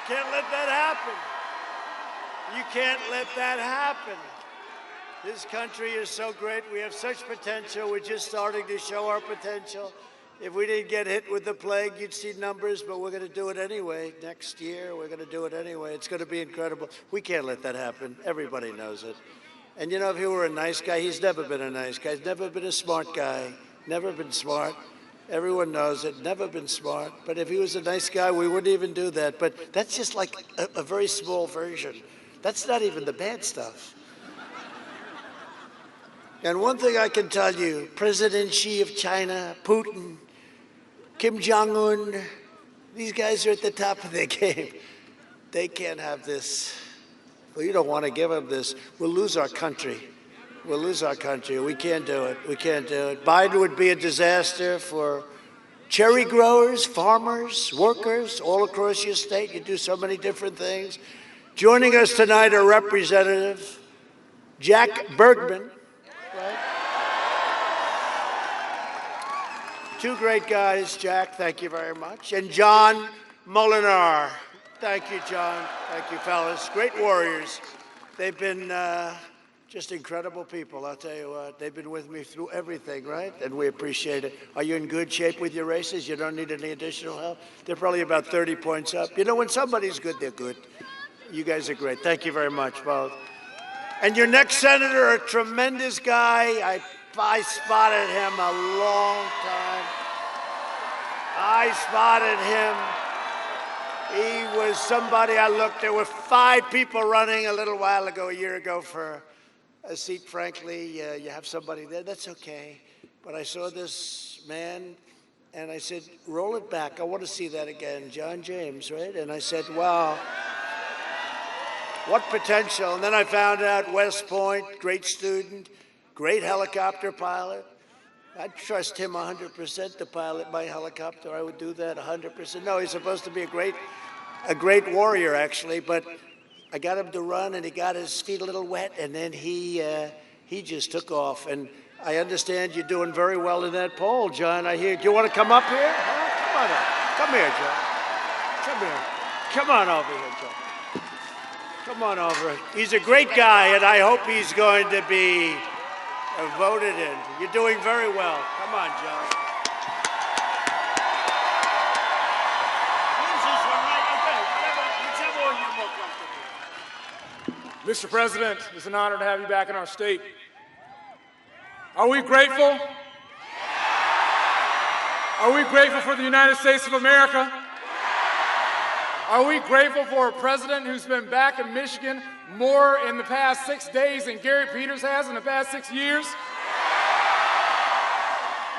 Can't let that happen. You can't let that happen. This country is so great. We have such potential. We're just starting to show our potential. If we didn't get hit with the plague, you'd see numbers, but we're going to do it anyway. Next year, we're going to do it anyway. It's going to be incredible. We can't let that happen. Everybody knows it. And if he were a nice guy, he's never been a nice guy. He's never been a smart guy. Never been smart. Everyone knows it. Never been smart. But if he was a nice guy, we wouldn't even do that. But that's just like a very small version. That's not even the bad stuff. And one thing I can tell you, President Xi of China, Putin, Kim Jong-un, these guys are at the top of their game. They can't have this. Well, you don't want to give them this. We'll lose our country. We'll lose our country. We can't do it. We can't do it. Biden would be a disaster for cherry growers, farmers, workers all across your state. You do so many different things. Joining us tonight are Representative Jack Bergman. Right? Two great guys, Jack, thank you very much. And John Molinar. Thank you, John. Thank you, fellas. Great warriors. They've been just incredible people, I'll tell you what. They've been with me through everything, right? And we appreciate it. Are you in good shape with your races? You don't need any additional help? They're probably about 30 points up. You know, when somebody's good, they're good. You guys are great. Thank you very much, both. And your next senator, a tremendous guy. I spotted him a long time. I spotted him. He was somebody I looked. There were 5 people running a little while ago, a year ago, for a seat. Frankly, you have somebody there, that's okay. But I saw this man, and I said, roll it back. I want to see that again. John James, right? And I said, wow, what potential. And then I found out West Point, great student, great helicopter pilot. I'd trust him 100% to pilot my helicopter. I would do that 100%. No, he's supposed to be a great warrior, actually, but I got him to run, and he got his feet a little wet, and then he just took off. And I understand you're doing very well in that poll, John. I hear. Do you want to come up here? Huh? Come on up. Come here, John. Come here. Come on over here, John. Come on over. He's a great guy, and I hope he's going to be voted in. You're doing very well. Come on, John. Mr. President, it's an honor to have you back in our state. Are we grateful? Are we grateful for the United States of America? Are we grateful for a president who's been back in Michigan more in the past 6 days than Gary Peters has in the past 6 years?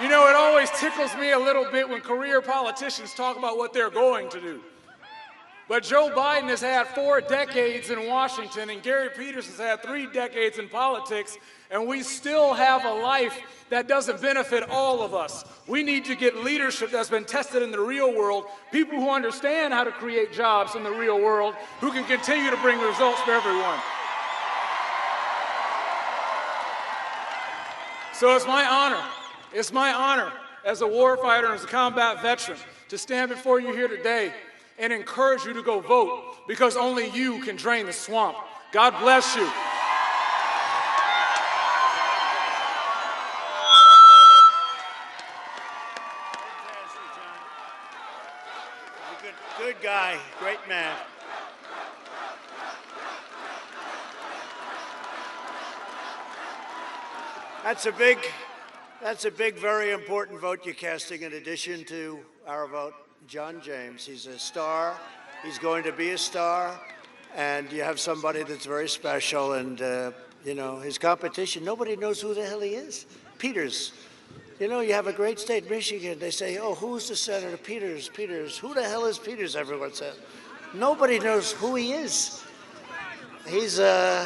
You know, it always tickles me a little bit when career politicians talk about what they're going to do. But Joe Biden has had 4 decades in Washington, and Gary Peters has had 3 decades in politics, and we still have a life that doesn't benefit all of us. We need to get leadership that's been tested in the real world, people who understand how to create jobs in the real world, who can continue to bring results for everyone. So it's my honor as a warfighter and as a combat veteran to stand before you here today and encourage you to go vote, because only you can drain the swamp. God bless you. Good guy, great man. That's a big, very important vote you're casting in addition to our vote. John James, he's a star. He's going to be a star. And you have somebody that's very special. And, you know, his competition, nobody knows who the hell he is. Peters. You know, you have a great state, Michigan. They say, oh, who's the senator? Peters. Who the hell is Peters, everyone says. Nobody knows who he is. He's a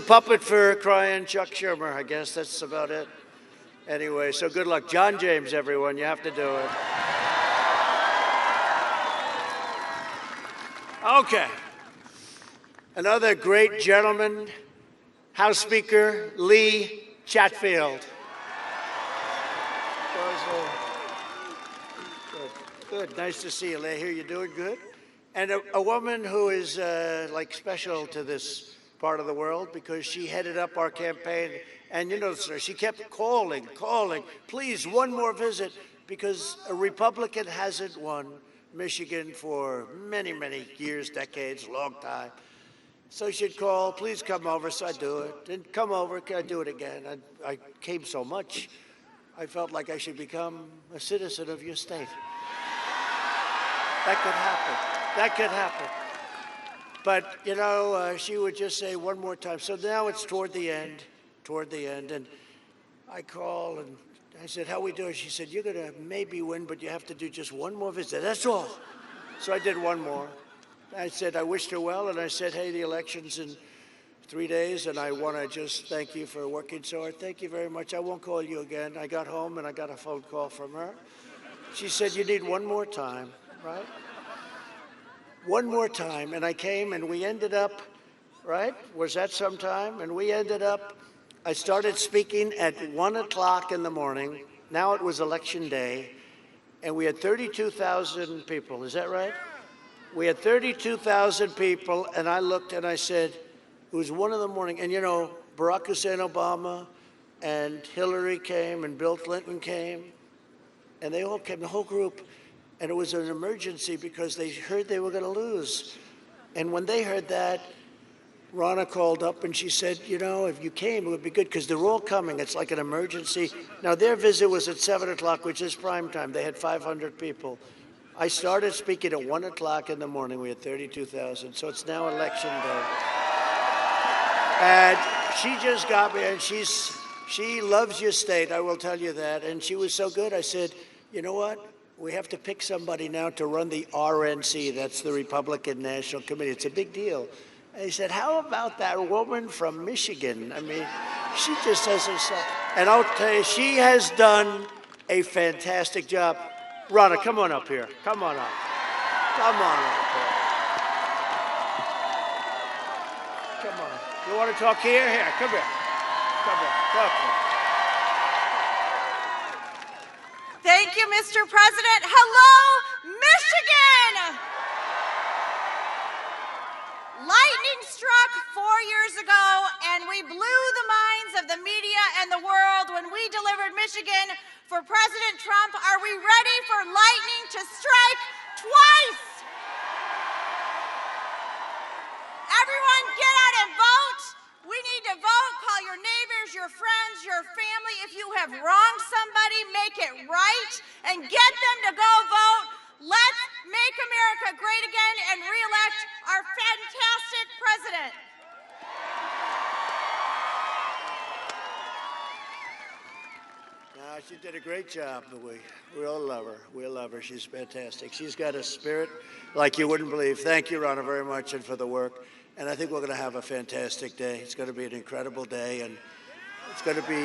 puppet for crying Chuck Schumer, I guess. That's about it. Anyway, so good luck. John James, everyone. You have to do it. Okay. Another great gentleman, House Speaker Lee Chatfield. Good. Nice to see you, Lee. I hear you're doing good. And a woman who is like special to this part of the world because she headed up our campaign. And you know, sir, she kept calling, please, one more visit, because a Republican hasn't won Michigan for many, many years, decades, long time. So she'd call, please come over, so I do it. And come over, can I do it again? I came so much. I felt like I should become a citizen of your state. That could happen. That could happen. But, you know, she would just say one more time. So now it's toward the end. And I call and I said, how we doing? She said, you're going to maybe win, but you have to do just one more visit. That's all. So I did one more. I said, I wished her well, and I said, hey, the election's in 3 days, and I want to just thank you for working so hard. Thank you very much. I won't call you again. I got home, and I got a phone call from her. She said, you need one more time, right? One more time. And I came, and we ended up, right? Was that sometime? And we ended up, I started speaking at 1 o'clock in the morning. Now it was election day, and we had 32,000 people. Is that right? We had 32,000 people, and I looked and I said, it was 1 in the morning, and you know, Barack Hussein Obama and Hillary came and Bill Clinton came, and they all came, the whole group, and it was an emergency because they heard they were going to lose. And when they heard that, Ronna called up and she said, you know, if you came, it would be good because they're all coming. It's like an emergency. Now, their visit was at 7 o'clock, which is prime time. They had 500 people. I started speaking at 1 o'clock in the morning. We had 32,000. So it's now election day. And she just got me, and she loves your state, I will tell you that. And she was so good. I said, you know what? We have to pick somebody now to run the RNC. That's the Republican National Committee. It's a big deal. And he said, how about that woman from Michigan? I mean, she just says herself. And I'll tell you, she has done a fantastic job. Ronna, come on up here. Come on up. Come on up here. Come on. You want to talk here? Here, come here. Come here. Talk to me. Thank you, Mr. President. Hello, Michigan! Lightning struck 4 years ago, and we blew the minds of the media and the world when we delivered Michigan for President Trump. Are we ready for lightning to strike twice? Everyone get out and vote. We need to vote. Call your neighbors, your friends, your family. If you have wronged somebody, make it right and get them to go vote. Let's make America great again and re-elect our fantastic president. She did a great job, but we all love her. We love her. She's fantastic. She's got a spirit like you wouldn't believe. Thank you, Ronna, very much, and for the work. And I think we're going to have a fantastic day. It's going to be an incredible day, and it's going to be,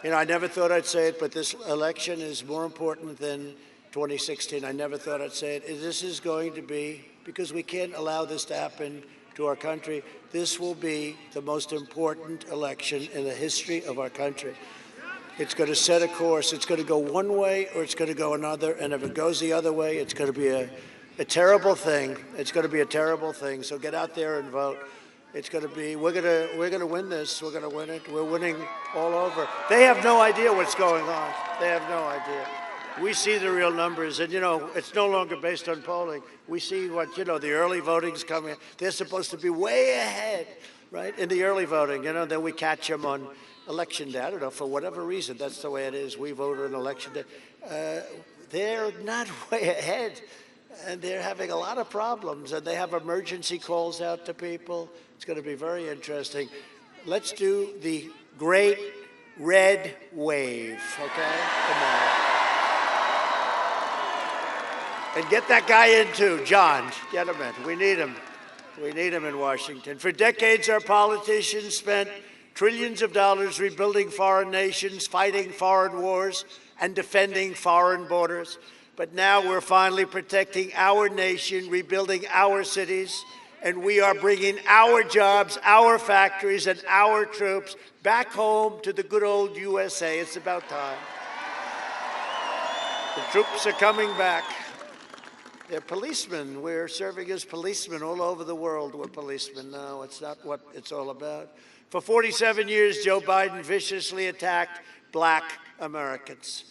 you know, I never thought I'd say it, but this election is more important than 2016. I never thought I'd say it. This is going to be, because we can't allow this to happen to our country, this will be the most important election in the history of our country. It's going to set a course. It's going to go one way or it's going to go another. And if it goes the other way, it's going to be a terrible thing. It's going to be a terrible thing. So get out there and vote. It's going to be, we're going to win this. We're going to win it. We're winning all over. They have no idea what's going on. They have no idea. We see the real numbers, and, you know, it's no longer based on polling. We see what, you know, the early voting's coming. They're supposed to be way ahead, right, in the early voting, you know, then we catch them on election day. I don't know, for whatever reason, that's the way it is. We vote on election day. They're not way ahead, and they're having a lot of problems, and they have emergency calls out to people. It's going to be very interesting. Let's do the great red wave, okay? Come on. And get that guy in, too, John. Get him in. We need him. We need him in Washington. For decades, our politicians spent trillions of dollars rebuilding foreign nations, fighting foreign wars, and defending foreign borders. But now we're finally protecting our nation, rebuilding our cities, and we are bringing our jobs, our factories, and our troops back home to the good old USA. It's about time. The troops are coming back. They're policemen. We're serving as policemen all over the world. We're policemen now. It's not what it's all about. For 47 years, Joe Biden viciously attacked black Americans.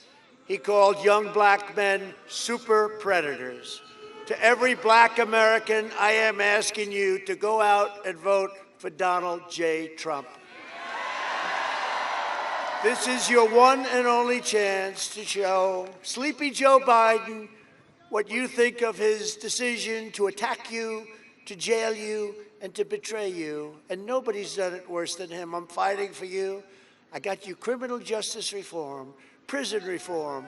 He called young black men super predators. To every black American, I am asking you to go out and vote for Donald J. Trump. This is your one and only chance to show sleepy Joe Biden what you think of his decision to attack you, to jail you, and to betray you. And nobody's done it worse than him. I'm fighting for you. I got you criminal justice reform, prison reform,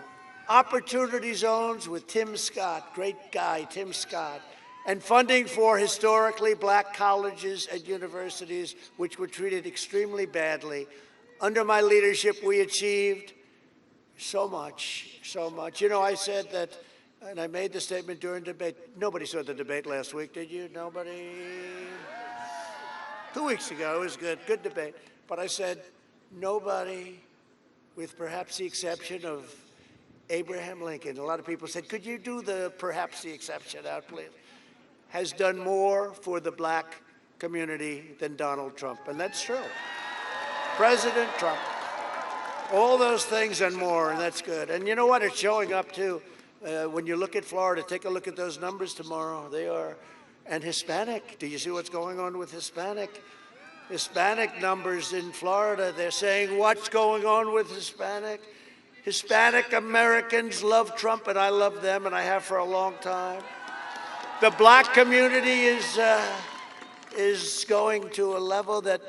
opportunity zones with Tim Scott, great guy, Tim Scott, and funding for historically black colleges and universities, which were treated extremely badly. Under my leadership, we achieved so much, so much. You know, I said that, and I made the statement during debate. Nobody saw the debate last week, did you? Nobody? 2 weeks ago, it was good debate. But I said, nobody, with perhaps the exception of Abraham Lincoln, a lot of people said, could you do the perhaps the exception out, please, has done more for the black community than Donald Trump. And that's true. President Trump. All those things and more, and that's good. And you know what? It's showing up, too. When you look at Florida, take a look at those numbers tomorrow. They are, and Hispanic. Do you see what's going on with Hispanic? Hispanic numbers in Florida, they're saying, what's going on with Hispanic? Hispanic Americans love Trump, and I love them, and I have for a long time. The black community is going to a level that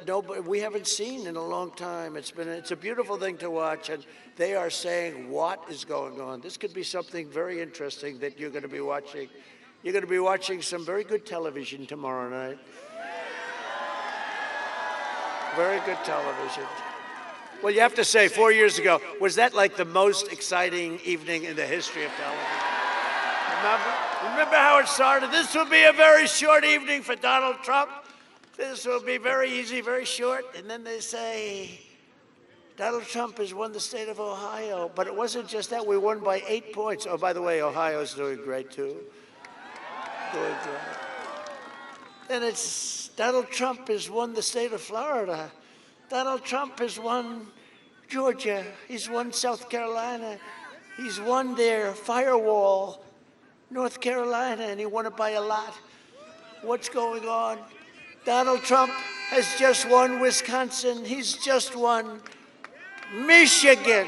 we haven't seen in a long time. It's a beautiful thing to watch, and they are saying, what is going on? This could be something very interesting that you're going to be watching. You're going to be watching some very good television tomorrow night. Very good television. Well, you have to say, 4 years ago, was that like the most exciting evening in the history of television? Remember how it started? This will be a very short evening for Donald Trump. This will be very easy, very short. And then they say, Donald Trump has won the state of Ohio. But it wasn't just that. We won by 8 points. Oh, by the way, Ohio's doing great, too. Doing great. And it's Donald Trump has won the state of Florida. Donald Trump has won Georgia. He's won South Carolina. He's won their firewall, North Carolina, and he won it by a lot. What's going on? Donald Trump has just won Wisconsin. He's just won Michigan.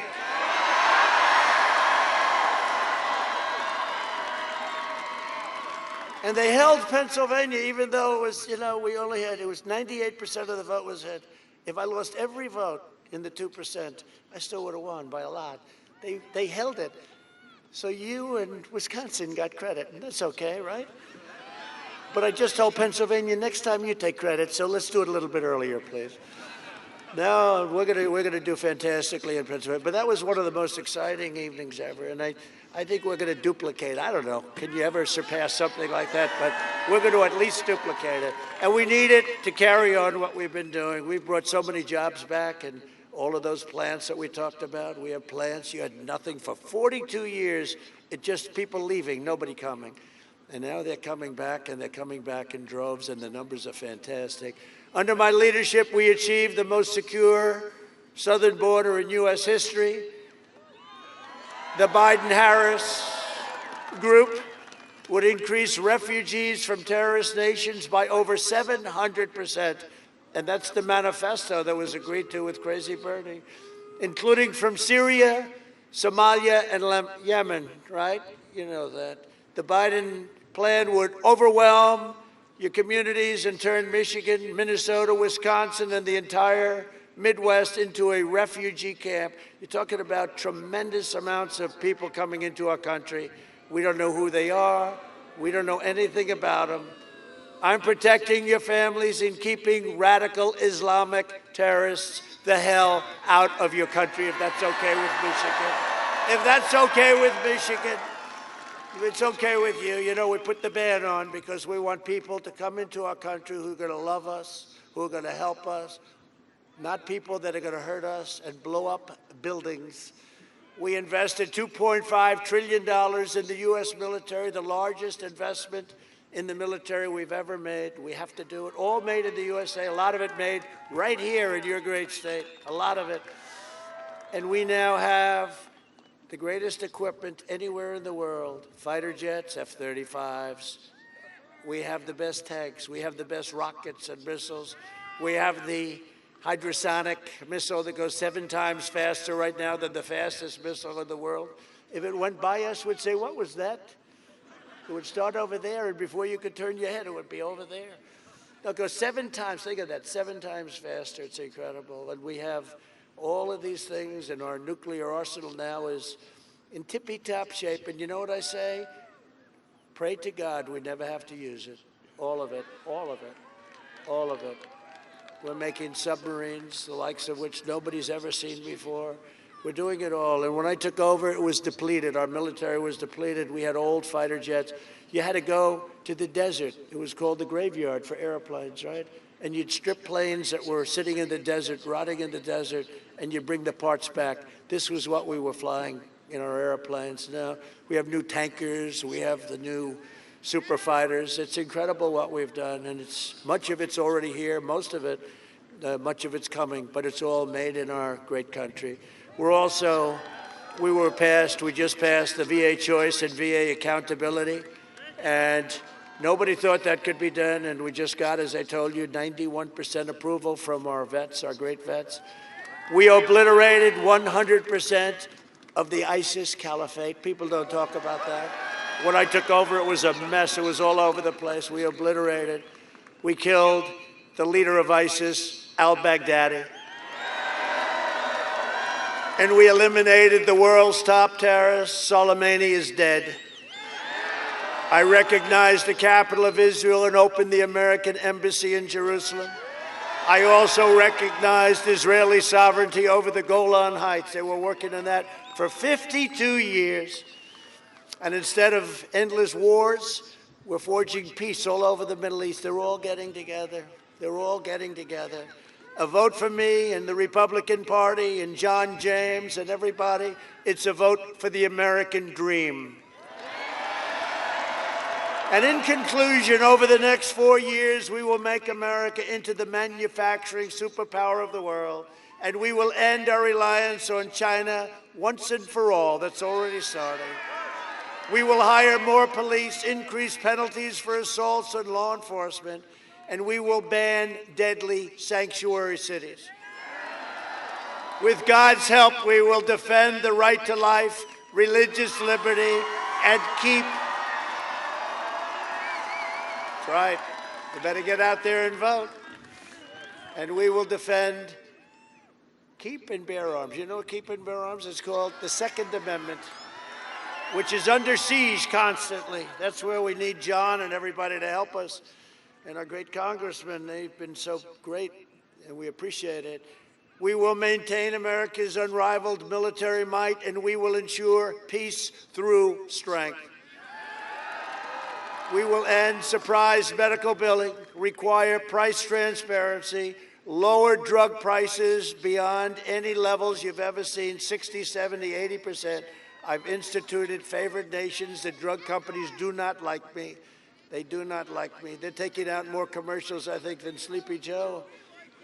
And they held Pennsylvania, even though it was, we only had, it was 98% of the vote was hit. If I lost every vote in the 2%, I still would have won by a lot. They held it. So you and Wisconsin got credit, and that's okay, right? But I just told Pennsylvania, next time you take credit, so let's do it a little bit earlier, please. No, we're gonna do fantastically in Pennsylvania. But that was one of the most exciting evenings ever, and I think we're gonna duplicate. I don't know, can you ever surpass something like that? But we're gonna at least duplicate it. And we need it to carry on what we've been doing. We've brought so many jobs back, and all of those plants that we talked about. We have plants. You had nothing for 42 years. It just people leaving, nobody coming. And now they're coming back, and they're coming back in droves, and the numbers are fantastic. Under my leadership, we achieved the most secure southern border in U.S. history. The Biden-Harris group would increase refugees from terrorist nations by over 700%. And that's the manifesto that was agreed to with Crazy Bernie, including from Syria, Somalia, and Yemen, right? You know that. The Biden plan would overwhelm your communities and turn Michigan, Minnesota, Wisconsin, and the entire Midwest into a refugee camp. You're talking about tremendous amounts of people coming into our country. We don't know who they are. We don't know anything about them. I'm protecting your families and keeping radical Islamic terrorists the hell out of your country, if that's okay with Michigan. If that's okay with Michigan, if it's okay with you, we put the ban on because we want people to come into our country who are going to love us, who are going to help us, not people that are going to hurt us and blow up buildings. We invested $2.5 trillion in the U.S. military, the largest investment in the military we've ever made. We have to do it. All made in the USA, a lot of it made right here in your great state, a lot of it. And we now have the greatest equipment anywhere in the world, fighter jets, F-35s. We have the best tanks. We have the best rockets and missiles. We have the hypersonic missile that goes 7 times faster right now than the fastest missile in the world. If it went by us, we'd say, what was that? It would start over there, and before you could turn your head, it would be over there. It'll go 7 times, think of that, 7 times faster. It's incredible. And we have all of these things, and our nuclear arsenal now is in tippy-top shape. And you know what I say? Pray to God we never have to use it. All of it, all of it, all of it. We're making submarines, the likes of which nobody's ever seen before. We're doing it all. And when I took over, it was depleted. Our military was depleted. We had old fighter jets. You had to go to the desert. It was called the graveyard for airplanes, right? And you'd strip planes that were sitting in the desert, rotting in the desert, and you'd bring the parts back. This was what we were flying in our airplanes. Now we have new tankers. We have the new super fighters. It's incredible what we've done, and much of it's already here. Most of it, much of it's coming, but it's all made in our great country. We just passed the VA choice and VA accountability, and nobody thought that could be done, and we just got, as I told you, 91% approval from our vets, our great vets. We obliterated 100% of the ISIS caliphate. People don't talk about that. When I took over, it was a mess. It was all over the place. We obliterated. We killed the leader of ISIS, al-Baghdadi. And we eliminated the world's top terrorist. Soleimani is dead. I recognized the capital of Israel and opened the American embassy in Jerusalem. I also recognized Israeli sovereignty over the Golan Heights. They were working on that for 52 years. And instead of endless wars, we're forging peace all over the Middle East. They're all getting together. They're all getting together. A vote for me and the Republican Party and John James and everybody, it's a vote for the American dream. And in conclusion, over the next 4 years, we will make America into the manufacturing superpower of the world, and we will end our reliance on China once and for all. That's already starting. We will hire more police, increase penalties for assaults on law enforcement, and we will ban deadly sanctuary cities. With God's help, we will defend the right to life, religious liberty, and keep. That's right. You better get out there and vote. And we will defend keep and bear arms. You know what keep and bear arms is called? The Second Amendment, which is under siege constantly. That's where we need John and everybody to help us. And our great congressmen, they've been so great, and we appreciate it. We will maintain America's unrivaled military might, and we will ensure peace through strength. We will end surprise medical billing, require price transparency, lower drug prices beyond any levels you've ever seen, 60, 70, 80%. I've instituted favored nations. The drug companies do not like me. They do not like me. They're taking out more commercials, I think, than Sleepy Joe.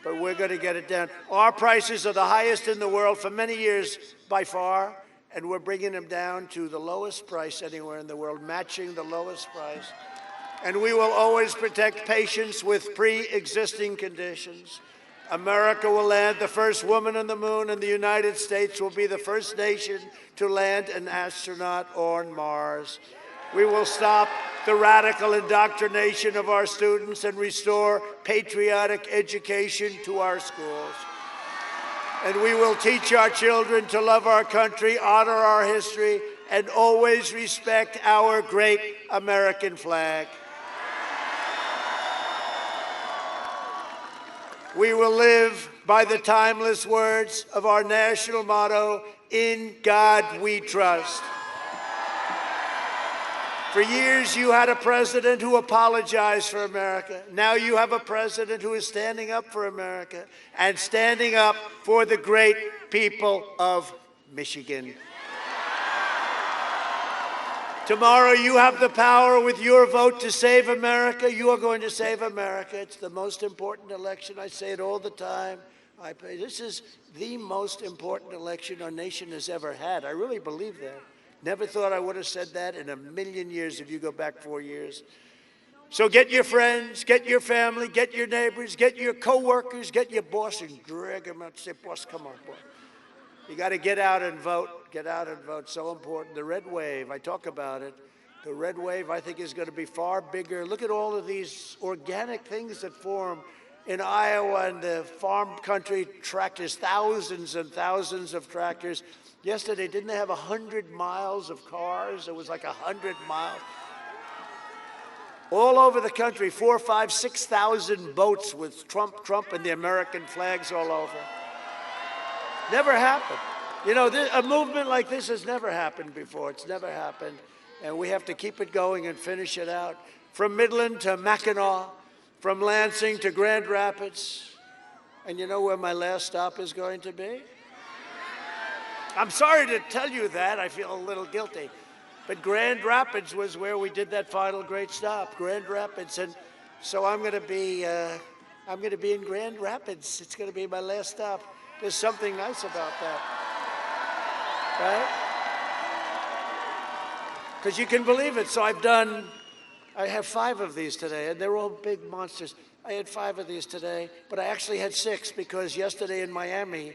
But we're going to get it down. Our prices are the highest in the world for many years by far, and we're bringing them down to the lowest price anywhere in the world, matching the lowest price. And we will always protect patients with pre-existing conditions. America will land the first woman on the moon, and the United States will be the first nation to land an astronaut on Mars. We will stop the radical indoctrination of our students and restore patriotic education to our schools. And we will teach our children to love our country, honor our history, and always respect our great American flag. We will live by the timeless words of our national motto, "In God we trust." For years, you had a president who apologized for America. Now you have a president who is standing up for America and standing up for the great people of Michigan. Tomorrow, you have the power with your vote to save America. You are going to save America. It's the most important election. I say it all the time. This is the most important election our nation has ever had. I really believe that. Never thought I would have said that in a million years if you go back 4 years. So get your friends, get your family, get your neighbors, get your coworkers, get your boss, and drag them out and say, boss, come on, boss. You got to get out and vote. Get out and vote. So important. The red wave, I talk about it. The red wave, I think, is going to be far bigger. Look at all of these organic things that form in Iowa and the farm country. Tractors, thousands and thousands of tractors. Yesterday, didn't they have 100 miles of cars? It was like 100 miles. All over the country, 4,000, 5,000, 6,000 boats with Trump and the American flags all over. Never happened. You know, a movement like this has never happened before. It's never happened. And we have to keep it going and finish it out. From Midland to Mackinac, from Lansing to Grand Rapids. And you know where my last stop is going to be? I'm sorry to tell you that. I feel a little guilty. But Grand Rapids was where we did that final great stop, Grand Rapids. And so I'm going to be in Grand Rapids. It's going to be my last stop. There's something nice about that, right? Because you can believe it. So I have 5 of these today, and they're all big monsters. I had 5 of these today, but I actually had 6 because yesterday in Miami,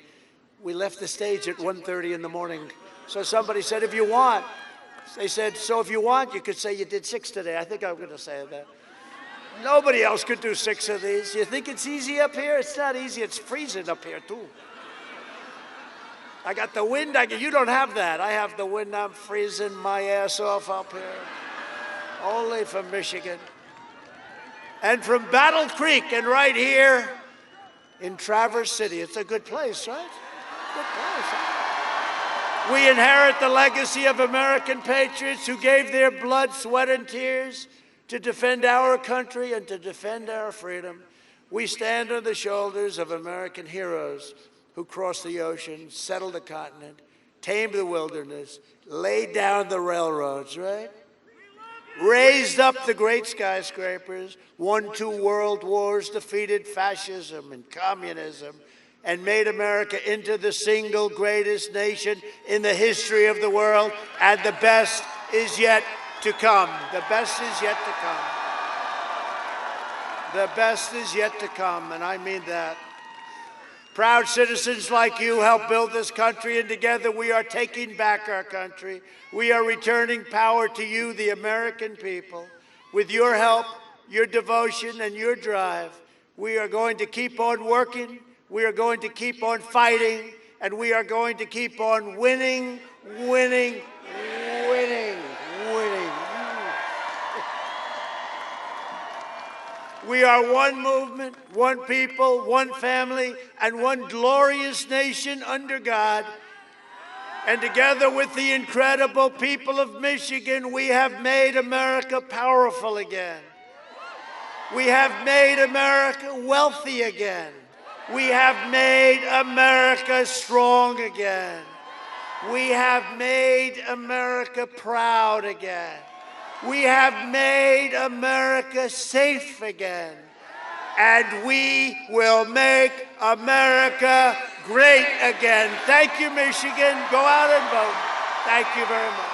we left the stage at 1:30 in the morning. So somebody said, if you want, they said, so if you want, you could say you did 6 today. I think I'm going to say that. Nobody else could do 6 of these. You think it's easy up here? It's not easy. It's freezing up here, too. I got the wind. You don't have that. I have the wind. I'm freezing my ass off up here. Only from Michigan. And from Battle Creek and right here in Traverse City. It's a good place, right? Good place, huh? We inherit the legacy of American patriots who gave their blood, sweat, and tears to defend our country and to defend our freedom. We stand on the shoulders of American heroes who crossed the ocean, settled the continent, tamed the wilderness, laid down the railroads, right? Raised up the great skyscrapers, won 2 world wars, defeated fascism and communism, and made America into the single greatest nation in the history of the world, and the best is yet to come. The best is yet to come. The best is yet to come, and I mean that. Proud citizens like you help build this country, and together we are taking back our country. We are returning power to you, the American people. With your help, your devotion, and your drive, we are going to keep on working, we are going to keep on fighting, and we are going to keep on winning, winning, winning, winning. We are one movement, one people, one family, and one glorious nation under God. And together with the incredible people of Michigan, we have made America powerful again. We have made America wealthy again. We have made America strong again. We have made America proud again. We have made America safe again. And we will make America great again. Thank you, Michigan. Go out and vote. Thank you very much.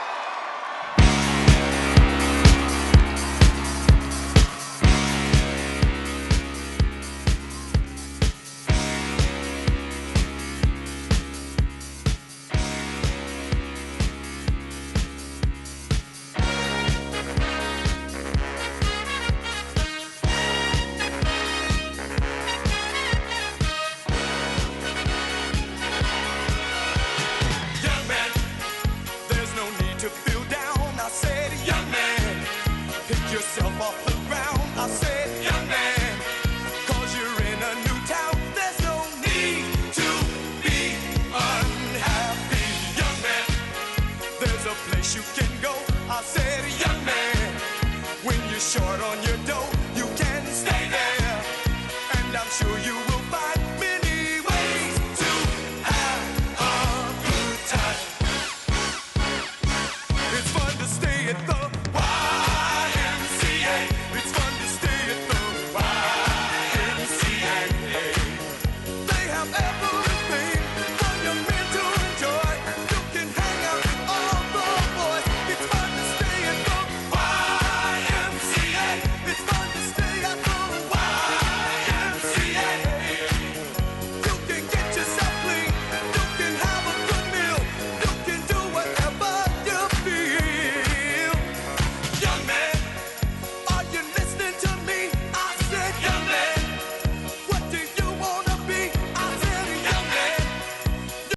You can go, I said, young man. When you're short on your dough, you can stay there. And I'm sure you will find many ways to have a good time. It's fun to stay at the YMCA. It's fun to stay at the YMCA. They have